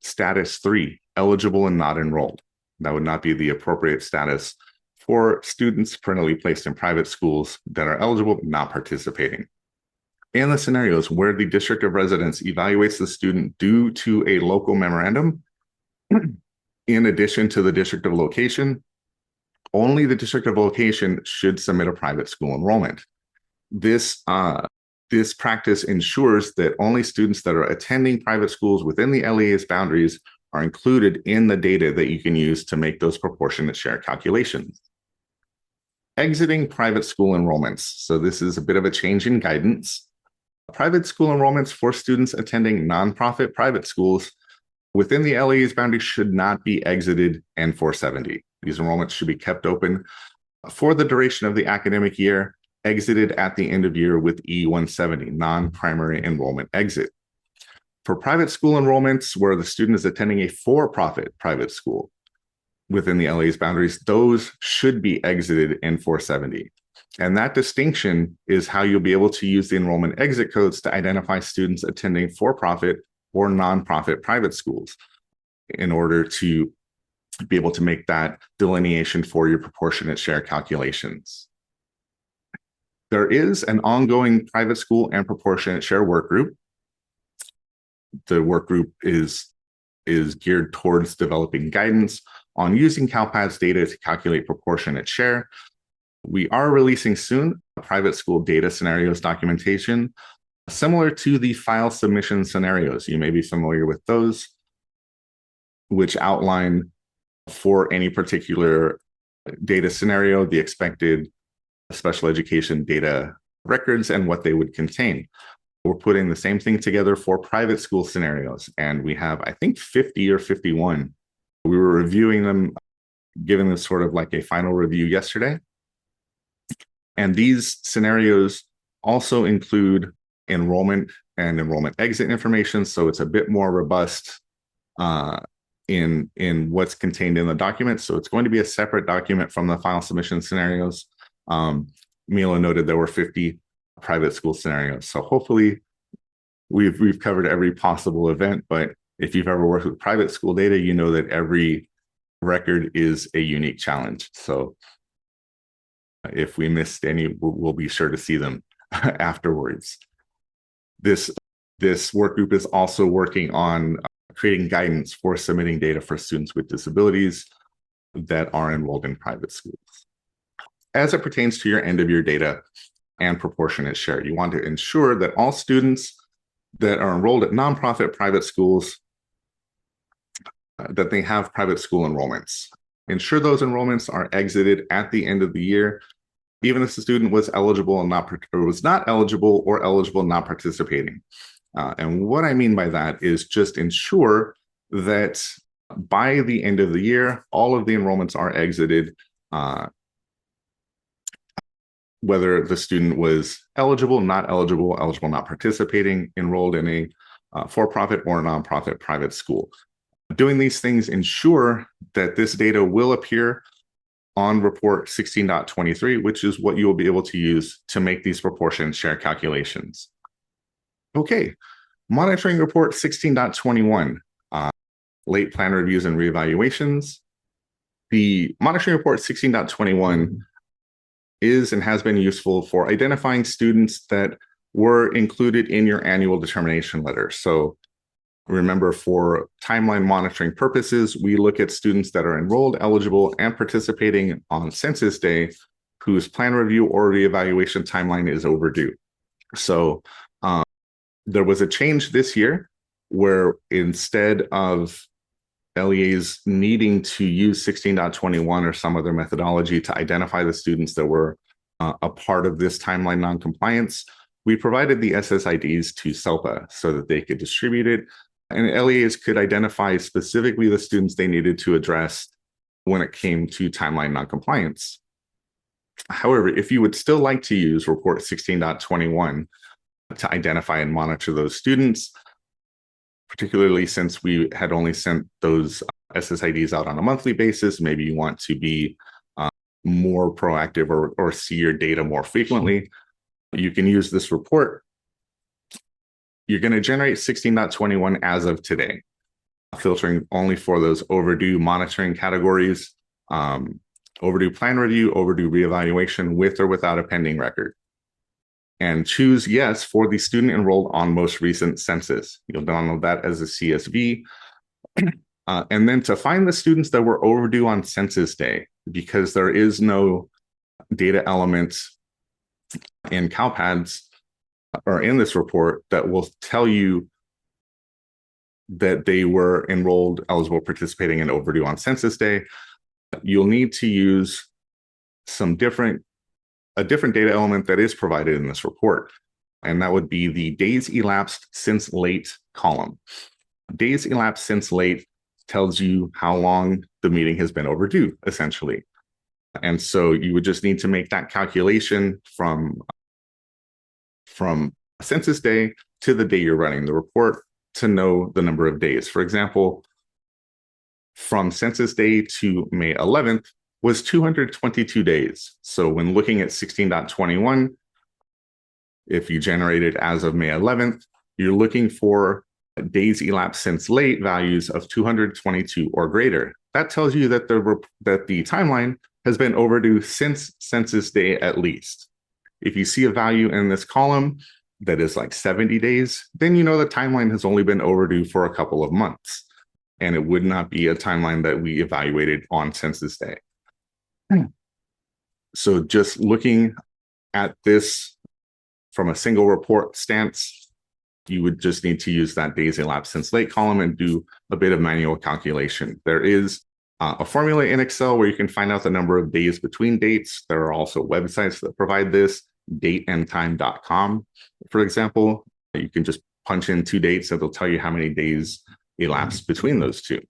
status 3, eligible and not enrolled. That would not be the appropriate status for students parentally placed in private schools that are eligible but not participating. In the scenarios where the district of residence evaluates the student due to a local memorandum, in addition to the district of location, only the district of location should submit a private school enrollment. This practice ensures that only students that are attending private schools within the LEA's boundaries are included in the data that you can use to make those proportionate share calculations. Exiting private school enrollments. So this is a bit of a change in guidance. Private school enrollments for students attending nonprofit private schools within the LEA's boundaries should not be exited N470. These enrollments should be kept open for the duration of the academic year, exited at the end of year with E170, non-primary enrollment exit. For private school enrollments where the student is attending a for-profit private school within the LEA's boundaries, those should be exited N470. And that distinction is how you'll be able to use the enrollment exit codes to identify students attending for-profit or nonprofit private schools in order to be able to make that delineation for your proportionate share calculations. There is an ongoing private school and proportionate share work group. The work group is geared towards developing guidance on using CALPADS data to calculate proportionate share. We are releasing soon a private school data scenarios documentation similar to the file submission scenarios. You may be familiar with those, which outline for any particular data scenario, the expected special education data records and what they would contain. We're putting the same thing together for private school scenarios, and we have, I think, 50 or 51. We were reviewing them, giving them sort of like a final review yesterday. And these scenarios also include enrollment and enrollment exit information, so it's a bit more robust in what's contained in the document. So it's going to be a separate document from the file submission scenarios. Mila noted there were 50 private school scenarios. So hopefully we've covered every possible event, but if you've ever worked with private school data, you know that every record is a unique challenge. So if we missed any, we'll be sure to see them afterwards. This work group is also working on creating guidance for submitting data for students with disabilities that are enrolled in private schools. As it pertains to your end of year data and proportionate share, you want to ensure that all students that are enrolled at nonprofit private schools, that they have private school enrollments. Ensure those enrollments are exited at the end of the year, even if the student was eligible and was not eligible or eligible not participating. And what I mean by that is just ensure that by the end of the year, all of the enrollments are exited, whether the student was eligible, not eligible, eligible, not participating, enrolled in a for-profit or nonprofit private school. Doing these things ensure that this data will appear on report 16.23, which is what you will be able to use to make these proportion share calculations. Okay, monitoring report 16.21, late plan reviews and reevaluations. The monitoring report 16.21 is and has been useful for identifying students that were included in your annual determination letter. So remember, for timeline monitoring purposes, we look at students that are enrolled, eligible, and participating on census day whose plan review or reevaluation timeline is overdue. So there was a change this year where instead of LEAs needing to use 16.21 or some other methodology to identify the students that were a part of this timeline noncompliance, we provided the SSIDs to CELPA so that they could distribute it, and LEAs could identify specifically the students they needed to address when it came to timeline noncompliance. However, if you would still like to use report 16.21 to identify and monitor those students, particularly since we had only sent those SSIDs out on a monthly basis, maybe you want to be more proactive or see your data more frequently, you can use this report. You're going to generate 16.21 as of today, filtering only for those overdue monitoring categories, overdue plan review, overdue reevaluation with or without a pending record. And choose yes for the student enrolled on most recent census. You'll download that as a CSV. And then to find the students that were overdue on census day, because there is no data element in CALPADS or in this report that will tell you that they were enrolled, eligible, participating, and overdue on census day, you'll need to use a different data element that is provided in this report, and that would be the days elapsed since late column. Days elapsed since late tells you how long the meeting has been overdue, essentially. And so you would just need to make that calculation from census day to the day you're running the report to know the number of days. For example, from census day to May 11th was 222 days. So when looking at 16.21, if you generate it as of May 11th, you're looking for days elapsed since late values of 222 or greater. That tells you that the timeline has been overdue since census day at least. If you see a value in this column that is like 70 days, then you know the timeline has only been overdue for a couple of months, and it would not be a timeline that we evaluated on census day. So just looking at this from a single report stance, you would just need to use that days elapsed since late column and do a bit of manual calculation. There is a formula in Excel where you can find out the number of days between dates. There are also websites that provide this, dateandtime.com, for example. You can just punch in 2 dates and it'll tell you how many days elapsed between those two.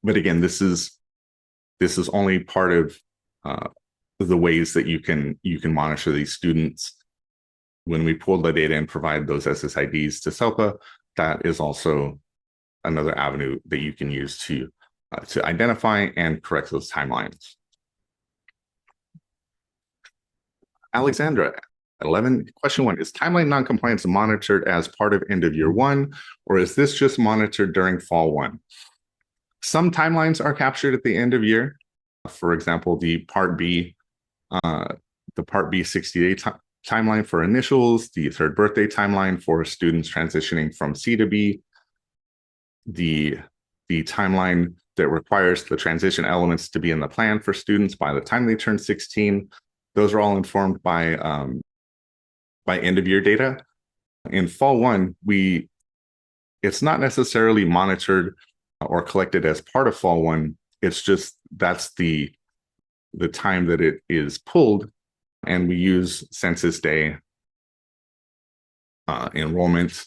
But again, this is only part of the ways that you can monitor these students. When we pull the data and provide those SSIDs to CELPA, that is also another avenue that you can use to identify and correct those timelines. Alexandra, 11, question 1, is timeline noncompliance monitored as part of end of year 1, or is this just monitored during fall 1? Some timelines are captured at the end of year. For example, the Part B 60-day timeline for initials, the third birthday timeline for students transitioning from C to B, the timeline that requires the transition elements to be in the plan for students by the time they turn 16. Those are all informed by end of year data. In fall 1, it's not necessarily monitored or collected as part of fall 1. It's just that's the time that it is pulled, and we use census day enrollment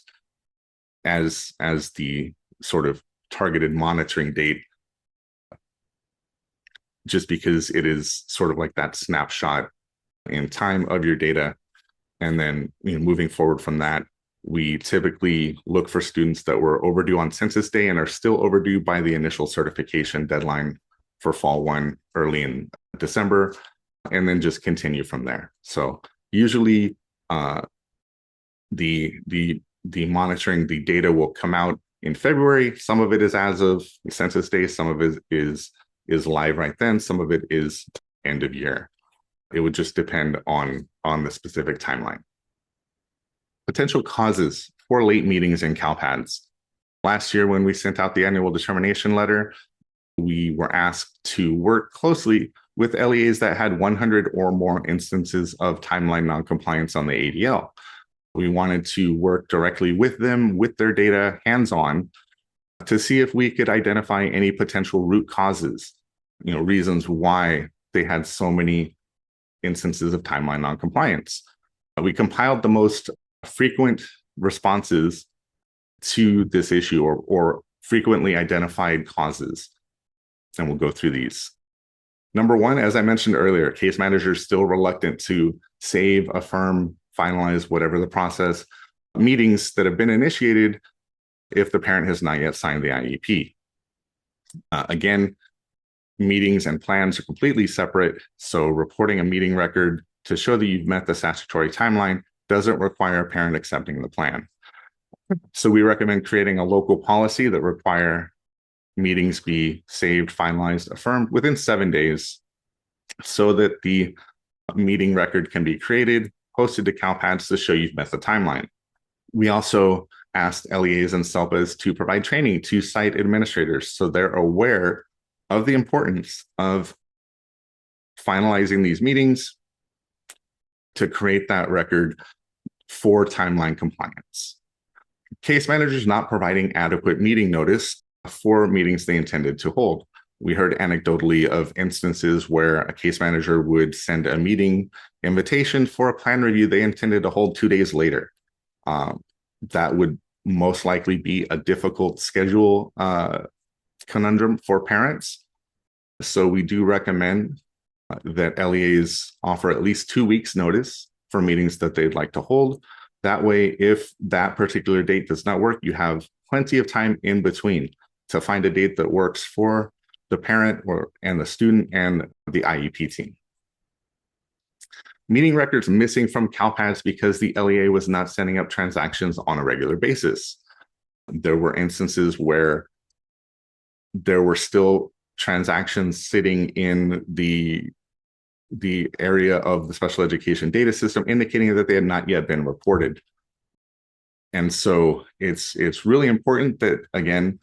as the sort of targeted monitoring date, just because it is sort of like that snapshot in time of your data. And then moving forward from that, we typically look for students that were overdue on census day and are still overdue by the initial certification deadline for fall 1 early in December, and then just continue from there. So usually the monitoring, the data will come out in February. Some of it is as of census day, some of it is live right then, some of it is end of year. It would just depend on the specific timeline. Potential causes for late meetings in CALPADS. Last year, when we sent out the annual determination letter, we were asked to work closely with LEAs that had 100 or more instances of timeline noncompliance on the ADL. We wanted to work directly with them, with their data, hands-on, to see if we could identify any potential root causes, reasons why they had so many instances of timeline noncompliance. We compiled the most frequent responses to this issue or frequently identified causes, and we'll go through these. Number one, as I mentioned earlier, case managers still reluctant to save, affirm, finalize, whatever the process, meetings that have been initiated if the parent has not yet signed the IEP. Again, meetings and plans are completely separate, so reporting a meeting record to show that you've met the statutory timeline doesn't require a parent accepting the plan. So we recommend creating a local policy that require meetings be saved, finalized, affirmed within 7 days so that the meeting record can be created, posted to CALPADS to show you've met the timeline. We also asked LEAs and CELPAs to provide training to site administrators so they're aware of the importance of finalizing these meetings to create that record for timeline compliance. Case managers not providing adequate meeting notice for meetings they intended to hold. We heard anecdotally of instances where a case manager would send a meeting invitation for a plan review they intended to hold 2 days later. That would most likely be a difficult schedule conundrum for parents. So we do recommend that LEAs offer at least 2 weeks notice for meetings that they'd like to hold. That way, if that particular date does not work, you have plenty of time in between to find a date that works for the parent and the student and the IEP team. Meeting records missing from CALPADS because the LEA was not setting up transactions on a regular basis. There were instances where there were still transactions sitting in the area of the special education data system indicating that they had not yet been reported. And so it's really important that, again,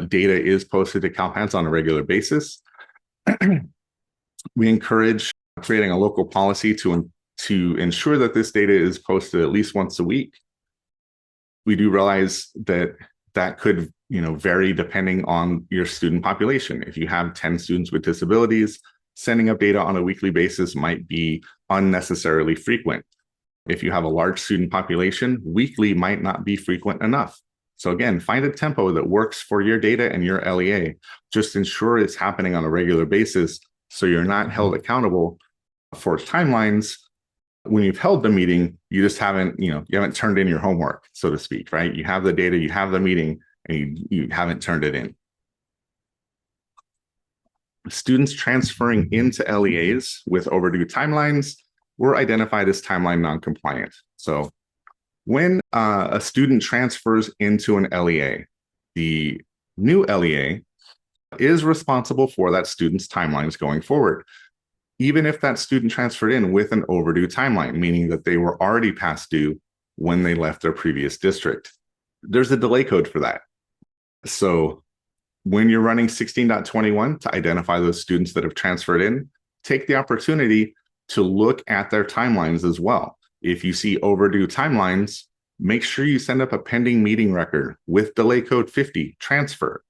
data is posted to CALPADS on a regular basis. We encourage creating a local policy to ensure that this data is posted at least once a week. We do realize that could vary depending on your student population. If you have 10 students with disabilities, sending up data on a weekly basis might be unnecessarily frequent. If you have a large student population, weekly might not be frequent enough. So again, find a tempo that works for your data and your LEA. Just ensure it's happening on a regular basis so you're not held accountable for timelines. When you've held the meeting, you just haven't, you haven't turned in your homework, so to speak, right? You have the data, you have the meeting, and you haven't turned it in. Students transferring into LEAs with overdue timelines were identified as timeline non-compliant. So when a student transfers into an LEA, the new LEA is responsible for that student's timelines going forward, even if that student transferred in with an overdue timeline, meaning that they were already past due when they left their previous district. There's a delay code for that. So when you're running 16.21 to identify those students that have transferred in, take the opportunity to look at their timelines as well. If you see overdue timelines, make sure you send up a pending meeting record with delay code 50, transfer.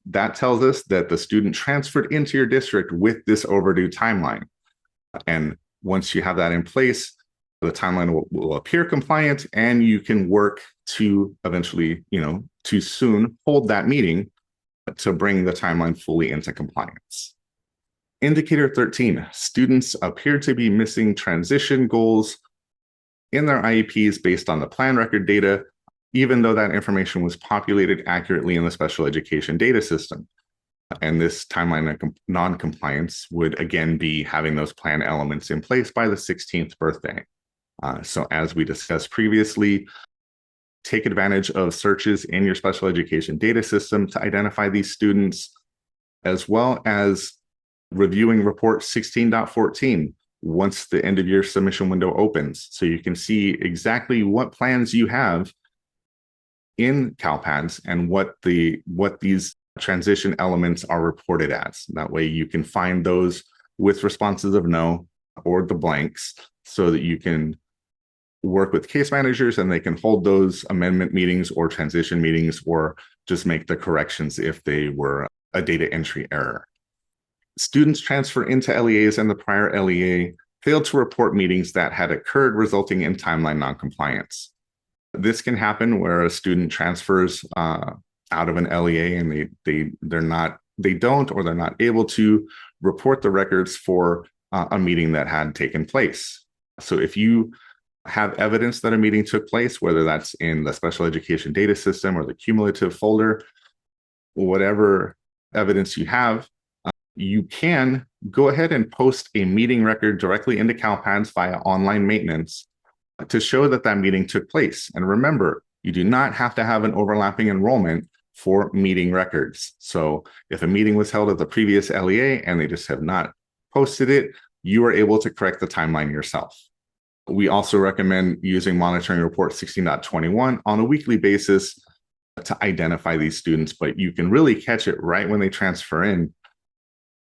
That tells us that the student transferred into your district with this overdue timeline. And once you have that in place, the timeline will appear compliant and you can work to eventually, too soon hold that meeting to bring the timeline fully into compliance. Indicator 13, students appear to be missing transition goals in their IEPs based on the plan record data, even though that information was populated accurately in the special education data system. And this timeline non-compliance would again be having those plan elements in place by the 16th birthday. So as we discussed previously, take advantage of searches in your special education data system to identify these students, as well as reviewing report 16.14 once the end of year submission window opens. So you can see exactly what plans you have in CALPADS and what these transition elements are reported as. That way you can find those with responses of no or the blanks so that you can work with case managers and they can hold those amendment meetings or transition meetings or just make the corrections if they were a data entry error. Students transfer into LEAs and the prior LEA failed to report meetings that had occurred, resulting in timeline noncompliance. This can happen where a student transfers out of an LEA and they're not able to report the records for a meeting that had taken place. So if you have evidence that a meeting took place, whether that's in the special education data system or the cumulative folder, whatever evidence you have, you can go ahead and post a meeting record directly into CalPADS via online maintenance to show that that meeting took place. And remember, you do not have to have an overlapping enrollment for meeting records. So if a meeting was held at the previous LEA and they just have not posted it, you are able to correct the timeline yourself. We also recommend using monitoring report 16.21 on a weekly basis to identify these students, but you can really catch it right when they transfer in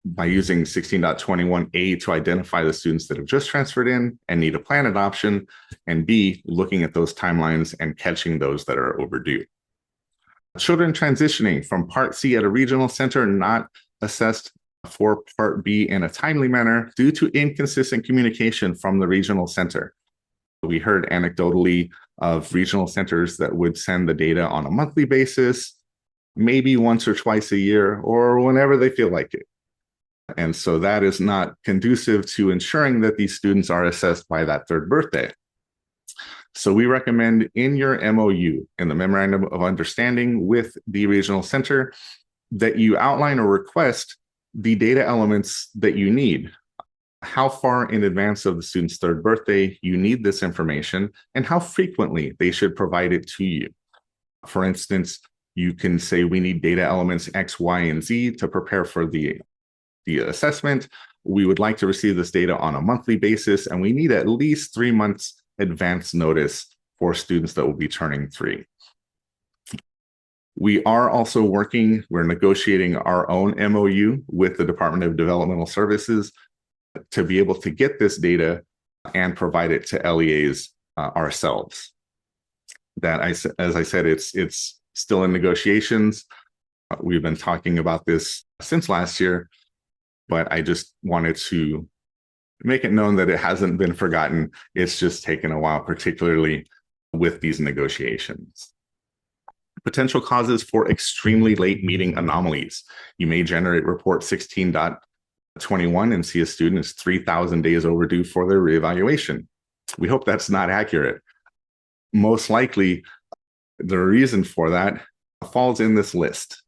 by using 16.21A to identify the students that have just transferred in and need a plan adoption, and B, looking at those timelines and catching those that are overdue. Children transitioning from Part C at a regional center not assessed for Part B in a timely manner due to inconsistent communication from the regional center. We heard anecdotally of regional centers that would send the data on a monthly basis, maybe once or twice a year, or whenever they feel like it. And so that is not conducive to ensuring that these students are assessed by that third birthday. So we recommend in your MOU, in the Memorandum of Understanding with the regional center, that you outline or request the data elements that you need. How far in advance of the student's third birthday you need this information, and how frequently they should provide it to you. For instance, you can say we need data elements X, Y, and Z to prepare for the assessment. We would like to receive this data on a monthly basis, and we need at least 3 months advance notice for students that will be turning 3. We are also we're negotiating our own MOU with the Department of Developmental Services to be able to get this data and provide it to LEAs ourselves. As I said, it's still in negotiations. We've been talking about this since last year, but I just wanted to make it known that it hasn't been forgotten. It's just taken a while, particularly with these negotiations. Potential causes for extremely late meeting anomalies. You may generate report 16.21 and see a student is 3,000 days overdue for their reevaluation. We hope that's not accurate. Most likely, the reason for that falls in this list.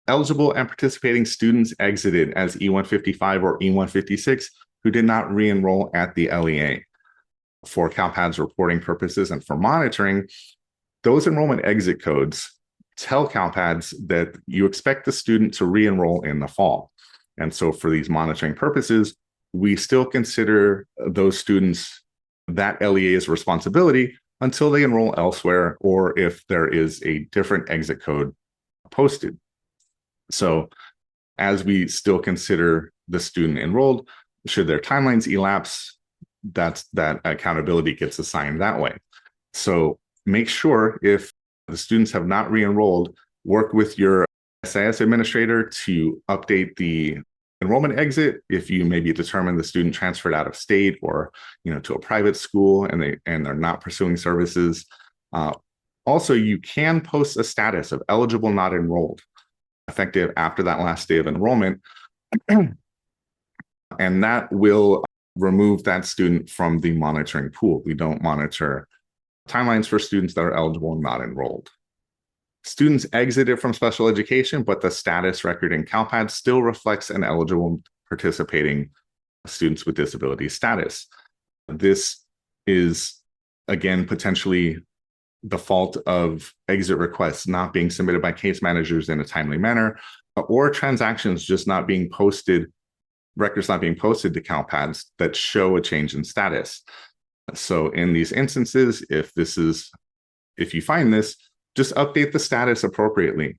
Eligible and participating students exited as E155 or E156 who did not re-enroll at the LEA. For CalPADS reporting purposes and for monitoring, those enrollment exit codes tell CalPADS that you expect the student to re-enroll in the fall. And so for these monitoring purposes, we still consider those students that LEA's responsibility until they enroll elsewhere or if there is a different exit code posted. So as we still consider the student enrolled, should their timelines elapse, that accountability gets assigned that way. So make sure if the students have not re-enrolled, work with your SIS administrator to update the enrollment exit if you maybe determine the student transferred out of state or to a private school and they're not pursuing services. Also, you can post a status of eligible not enrolled effective after that last day of enrollment, and that will remove that student from the monitoring pool. We don't monitor timelines for students that are eligible and not enrolled. Students exited from special education, but the status record in CalPADS still reflects an eligible participating students with disability status. This is, again, potentially the fault of exit requests not being submitted by case managers in a timely manner, or transactions just not being posted, records not being posted to CalPADS that show a change in status. So in these instances, if you find this, just update the status appropriately,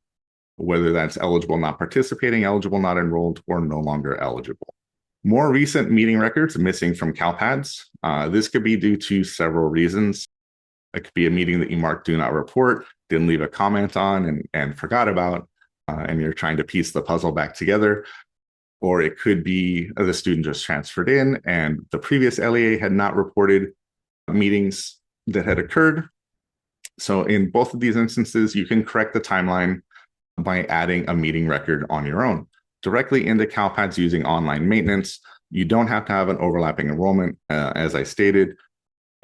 whether that's eligible not participating, eligible not enrolled, or no longer eligible. More recent meeting records missing from CalPADS. This could be due to several reasons. It could be a meeting that you marked do not report didn't leave a comment on and forgot about, and you're trying to piece the puzzle back together. Or it could be the student just transferred in and the previous LEA had not reported meetings that had occurred. So in both of these instances, you can correct the timeline by adding a meeting record on your own directly into CalPADS using online maintenance. You don't have to have an overlapping enrollment. As I stated,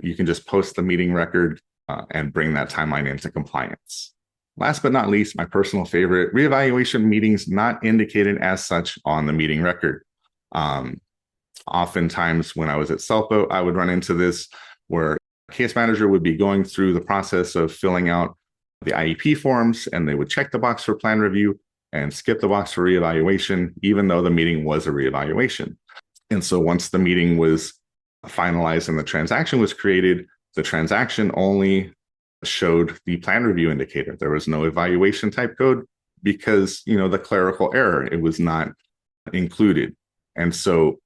you can just post the meeting record and bring that timeline into compliance. Last but not least, my personal favorite, reevaluation meetings not indicated as such on the meeting record. Oftentimes when I was at Selpo, I would run into this where a case manager would be going through the process of filling out the IEP forms, and they would check the box for plan review and skip the box for reevaluation, even though the meeting was a reevaluation. And so once the meeting was finalized and the transaction was created, the transaction only showed the plan review indicator. There was no evaluation type code because, the clerical error, it was not included. And so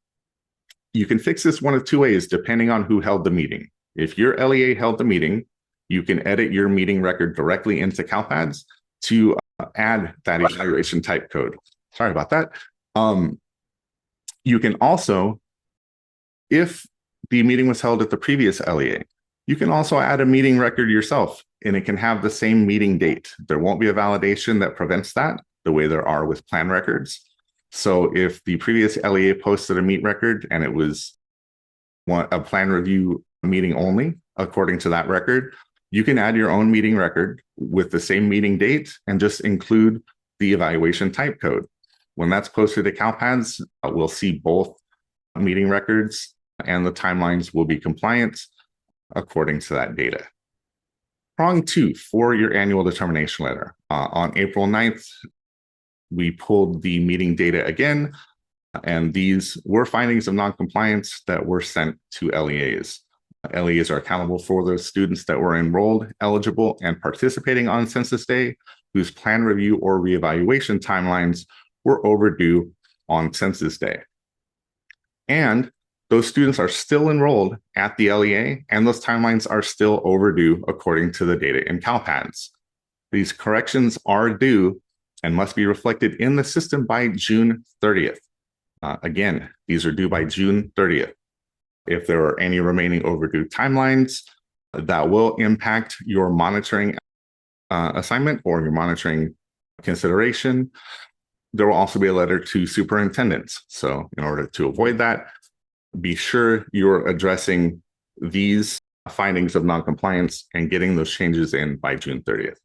you can fix this one of two ways, depending on who held the meeting. If your LEA held the meeting, you can edit your meeting record directly into CalPADS to add that evaluation type code. Sorry about that. You can also, if the meeting was held at the previous LEA, you can also add a meeting record yourself, and it can have the same meeting date. There won't be a validation that prevents that, the way there are with plan records. So if the previous LEA posted a meet record and it was a plan review meeting only, according to that record, you can add your own meeting record with the same meeting date and just include the evaluation type code. When that's posted to CalPADS, we'll see both meeting records and the timelines will be compliant according to that data. Prong 2 for your annual determination letter. On April 9th, we pulled the meeting data again, and these were findings of noncompliance that were sent to LEAs. LEAs are accountable for those students that were enrolled, eligible, and participating on Census Day, whose plan review or reevaluation timelines were overdue on Census Day. And those students are still enrolled at the LEA, and those timelines are still overdue according to the data in CalPADS. These corrections are due and must be reflected in the system by June 30th. Again, these are due by June 30th. If there are any remaining overdue timelines, that will impact your monitoring assignment or your monitoring consideration. There will also be a letter to superintendents. So in order to avoid that, be sure you're addressing these findings of noncompliance and getting those changes in by June 30th.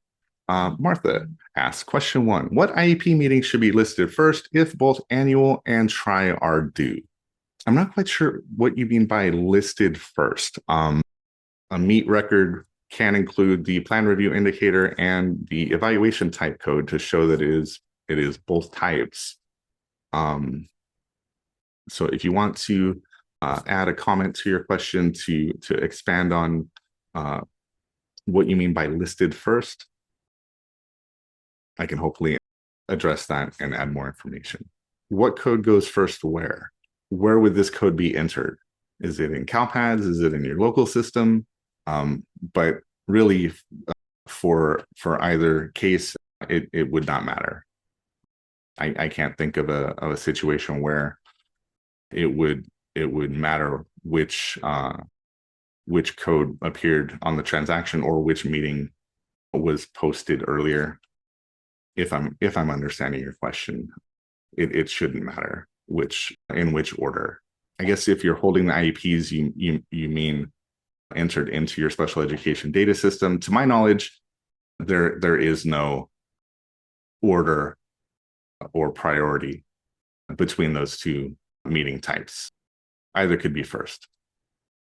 Martha asks, question 1, what IEP meeting should be listed first if both annual and tri are due? I'm not quite sure what you mean by listed first. A meet record can include the plan review indicator and the evaluation type code to show that it is both types. So if you want to add a comment to your question to expand on what you mean by listed first, I can hopefully address that and add more information. What code goes first where? Where would this code be entered? Is it in CalPADS? Is it in your local system? But really, for either case, it would not matter. I can't think of a situation where it would matter which code appeared on the transaction or which meeting was posted earlier. If I'm understanding your question, it shouldn't matter in which order. I guess if you're holding the IEPs, you mean entered into your special education data system. To my knowledge, there is no order or priority between those two meeting types. Either could be first.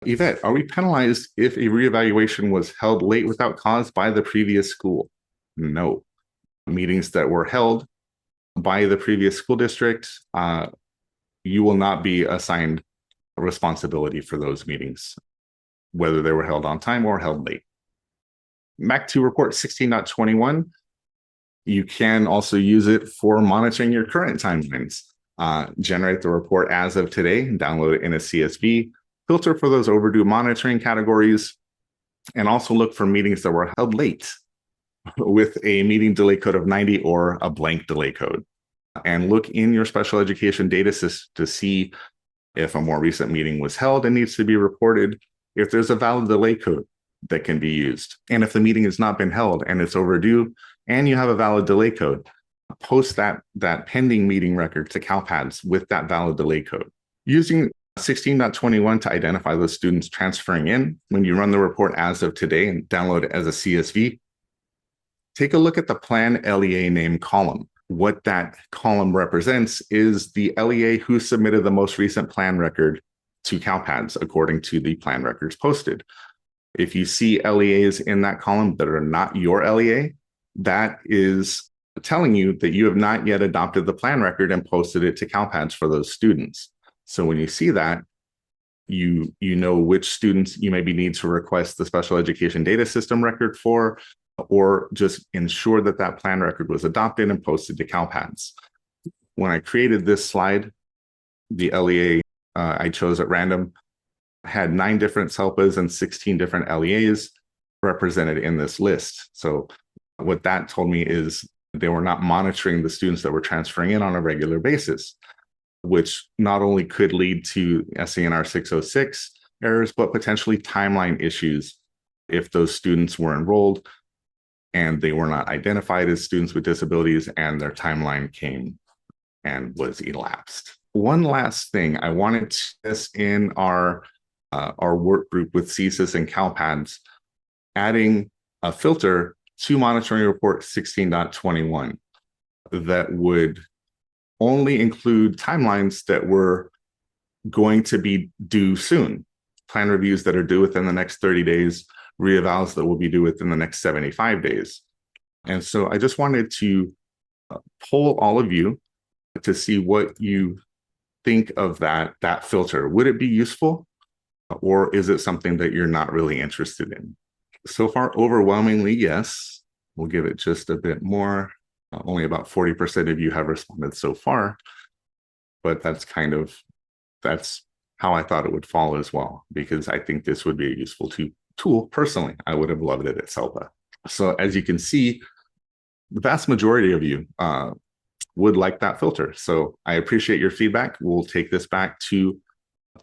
Yvette, are we penalized if a reevaluation was held late without cause by the previous school? No. Meetings that were held by the previous school district, you will not be assigned a responsibility for those meetings, whether they were held on time or held late. Back to report 16.21, you can also use it for monitoring your current timelines. Generate the report as of today, download it in a CSV, filter for those overdue monitoring categories, and also look for meetings that were held late. with a meeting delay code of 90 or a blank delay code. And look in your special education data system to see if a more recent meeting was held and needs to be reported, if there's a valid delay code that can be used. And if the meeting has not been held and it's overdue and you have a valid delay code, post that pending meeting record to CALPADS with that valid delay code. Using 16.21 to identify those students transferring in, when you run the report as of today and download it as a CSV, take a look at the plan LEA name column. What that column represents is the LEA who submitted the most recent plan record to CALPADS according to the plan records posted. If you see LEAs in that column that are not your LEA, that is telling you that you have not yet adopted the plan record and posted it to CALPADS for those students. So when you see that, you know which students you maybe need to request the special education data system record for, or just ensure that that plan record was adopted and posted to CALPADS. When I created this slide, the LEA I chose at random had 9 different CELPAs and 16 different LEAs represented in this list. So what that told me is they were not monitoring the students that were transferring in on a regular basis, which not only could lead to SANR 606 errors, but potentially timeline issues if those students were enrolled and they were not identified as students with disabilities and their timeline came and was elapsed. One last thing, I wanted to this in our work group with CSIS and CALPADS, adding a filter to monitoring report 16.21 that would only include timelines that were going to be due soon, plan reviews that are due within the next 30 days, reevals that will be due within the next 75 days. And so I just wanted to poll all of you to see what you think of that filter. Would it be useful, or is it something that you're not really interested in? So far, overwhelmingly, yes. We'll give it just a bit more. Only about 40% of you have responded so far, but that's how I thought it would fall as well, because I think this would be a useful tool. Personally, I would have loved it at CELPA. So as you can see, the vast majority of you would like that filter. So I appreciate your feedback. We'll take this back to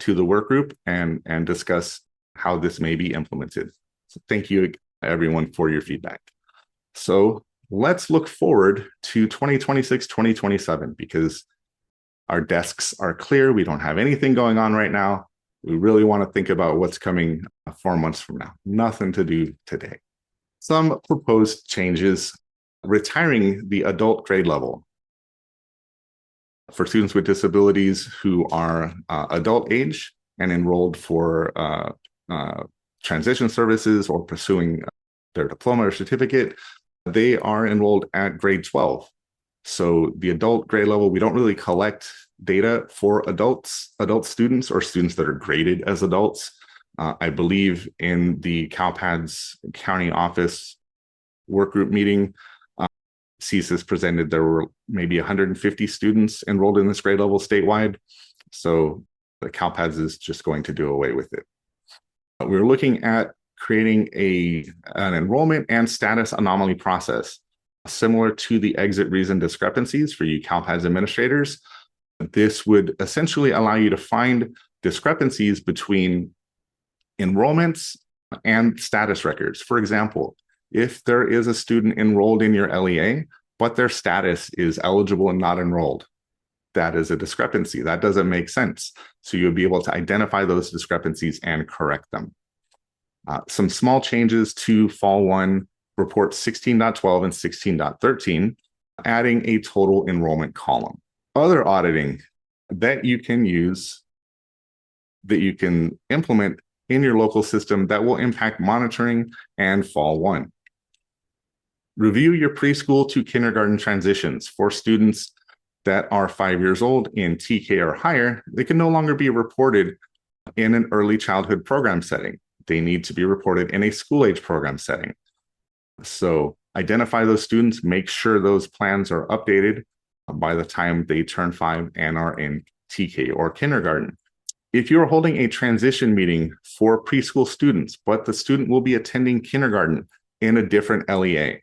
the work group and discuss how this may be implemented. So thank you, everyone, for your feedback. So let's look forward to 2026, 2027, because our desks are clear. We don't have anything going on right now. We really want to think about what's coming 4 months from now. Nothing to do today. Some proposed changes: retiring the adult grade level for students with disabilities who are adult age and enrolled for transition services or pursuing their diploma or certificate. They are enrolled at grade 12. So the adult grade level, we don't really collect data for adult students or students that are graded as adults. I believe in the CALPADS county office work group meeting, CSIS presented there were maybe 150 students enrolled in this grade level statewide. So the CALPADS is just going to do away with it. We're looking at creating an enrollment and status anomaly process similar to the exit reason discrepancies for you CALPADS administrators. This would essentially allow you to find discrepancies between enrollments and status records. For example, if there is a student enrolled in your LEA, but their status is eligible and not enrolled, that is a discrepancy. That doesn't make sense. So you'll be able to identify those discrepancies and correct them. Some small changes to Fall 1 reports 16.12 and 16.13, adding a total enrollment column. Other auditing that you can use, that you can implement in your local system that will impact monitoring and Fall 1. Review your preschool to kindergarten transitions for students that are 5 years old in TK or higher. They can no longer be reported in an early childhood program setting. They need to be reported in a school age program setting. So identify those students, make sure those plans are updated by the time they turn 5 and are in TK or kindergarten. If you're holding a transition meeting for preschool students, but the student will be attending kindergarten in a different LEA,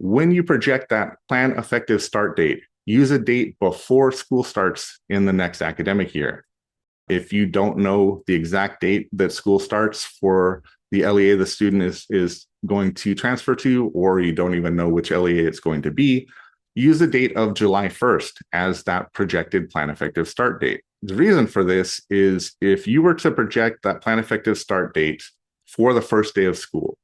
When you project that plan effective start date, use a date before school starts in the next academic year. If you don't know the exact date that school starts for the LEA the student is going to transfer to, or you don't even know which LEA it's going to be, use the date of July 1st as that projected plan effective start date. The reason for this is if you were to project that plan effective start date for the first day of school,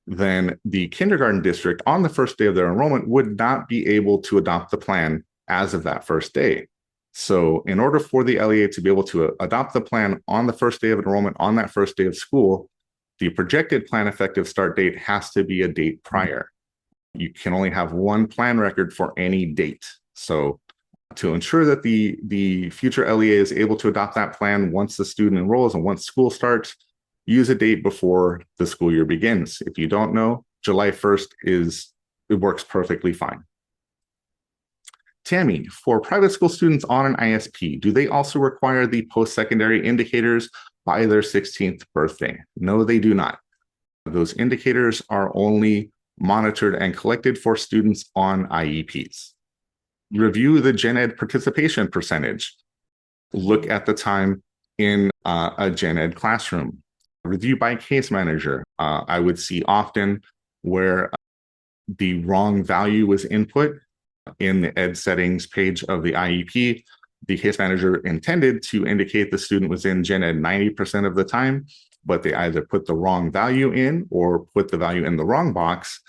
then the kindergarten district on the first day of their enrollment would not be able to adopt the plan as of that first day. So in order for the LEA to be able to adopt the plan on the first day of enrollment on that first day of school, the projected plan effective start date has to be a date prior. You can only have one plan record for any date. So to ensure that the future LEA is able to adopt that plan once the student enrolls and once school starts, use a date before the school year begins. If you don't know, July 1st it works perfectly fine. Tammy, for private school students on an ISP, do they also require the post-secondary indicators by their 16th birthday? No, they do not. Those indicators are only monitored and collected for students on IEPs. Review the Gen Ed participation percentage. Look at the time in a Gen Ed classroom. Review by case manager. I would see often where the wrong value was input in the ed settings page of the IEP. The case manager intended to indicate the student was in Gen Ed 90% of the time, but they either put the wrong value in or put the value in the wrong box,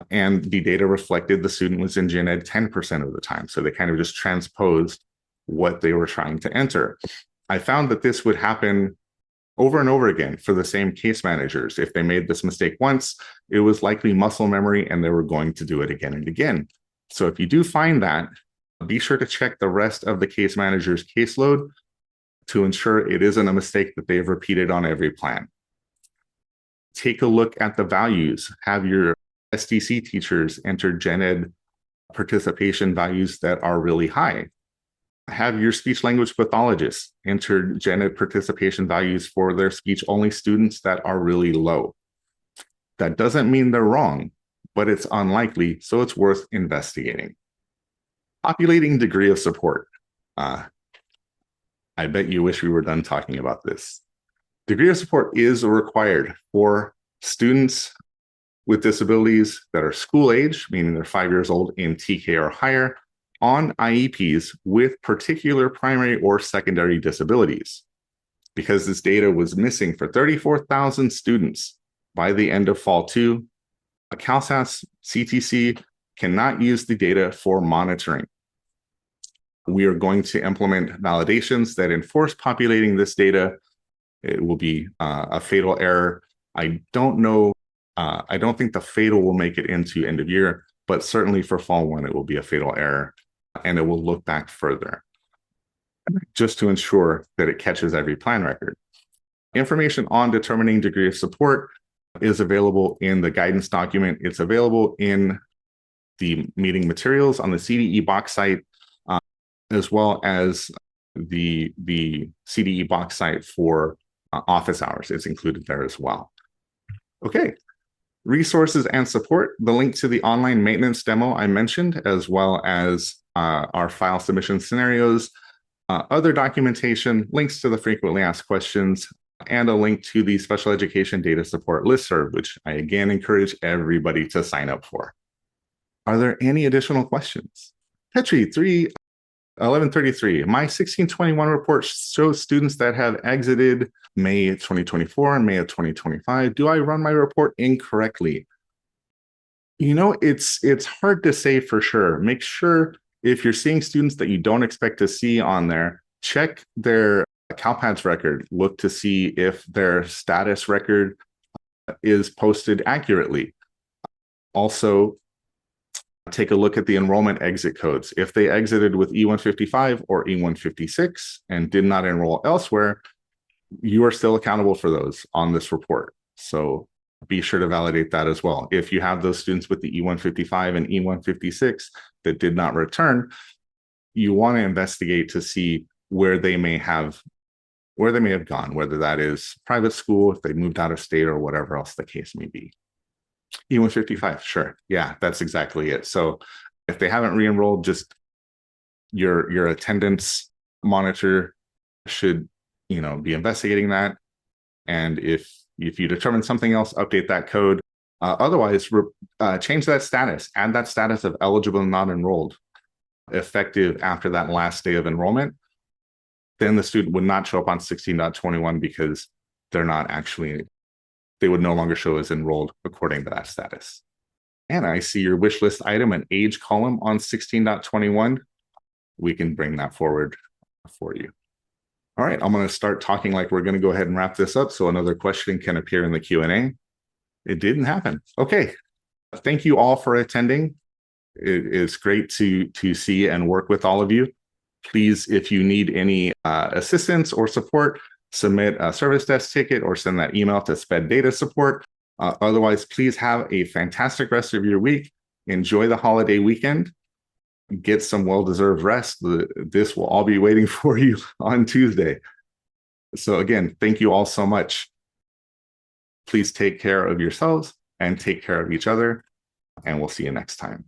and the data reflected the student was in Gen Ed 10% of the time. So they kind of just transposed what they were trying to enter. I found that this would happen over and over again for the same case managers. If they made this mistake once, it was likely muscle memory and they were going to do it again and again. So if you do find that, be sure to check the rest of the case manager's caseload to ensure it isn't a mistake that they've repeated on every plan. Take a look at the values. Have your SDC teachers enter Gen Ed participation values that are really high. Have your speech language pathologists enter Gen Ed participation values for their speech-only students that are really low. That doesn't mean they're wrong, but it's unlikely, so it's worth investigating. Populating degree of support. I bet you wish we were done talking about this. Degree of support is required for students with disabilities that are school age, meaning they're 5 years old in TK or higher, on IEPs with particular primary or secondary disabilities. Because this data was missing for 34,000 students by the end of Fall 2, CalSAS CTC cannot use the data for monitoring. We are going to implement validations that enforce populating this data. It will be a fatal error. I don't know. I don't think the fatal will make it into end of year, but certainly for Fall 1, it will be a fatal error, and it will look back further just to ensure that it catches every plan record. Information on determining degree of support is available in the guidance document. It's available in the meeting materials on the CDE box site, as well as the CDE box site for office hours. It's included there as well. Okay. Resources and support, the link to the online maintenance demo I mentioned, as well as our file submission scenarios, other documentation, links to the frequently asked questions, and a link to the special education data support listserv, which I again encourage everybody to sign up for. Are there any additional questions? Petri 1133, my 1621 report shows students that have exited May 2024 and May of 2025. Do I run my report incorrectly? You know, it's hard to say for sure. Make sure if you're seeing students that you don't expect to see on there, check their CalPADS record. Look to see if their status record is posted accurately. Also, take a look at the enrollment exit codes. If they exited with E155 or E156 and did not enroll elsewhere, you are still accountable for those on this report. So be sure to validate that as well. If you have those students with the E155 and E156 that did not return, you want to investigate to see where they may have gone, whether that is private school, if they moved out of state, or whatever else the case may be. E155, sure. Yeah, that's exactly it. So if they haven't re-enrolled, just your attendance monitor should, be investigating that. And if you determine something else, update that code. Otherwise, change that status, add that status of eligible and not enrolled, effective after that last day of enrollment. Then the student would not show up on 16.21 because they're not actually, they would no longer show as enrolled according to that status. And I see your wish list item and age column on 16.21. We can bring that forward for you. All right, I'm going to start talking like we're going to go ahead and wrap this up so another question can appear in the Q&A. It didn't happen. Okay, thank you all for attending. It is great to see and work with all of you. Please, if you need any assistance or support, submit a service desk ticket or send that email to SPED Data Support. Otherwise, please have a fantastic rest of your week. Enjoy the holiday weekend. Get some well-deserved rest. This will all be waiting for you on Tuesday. So again, thank you all so much. Please take care of yourselves and take care of each other, and we'll see you next time.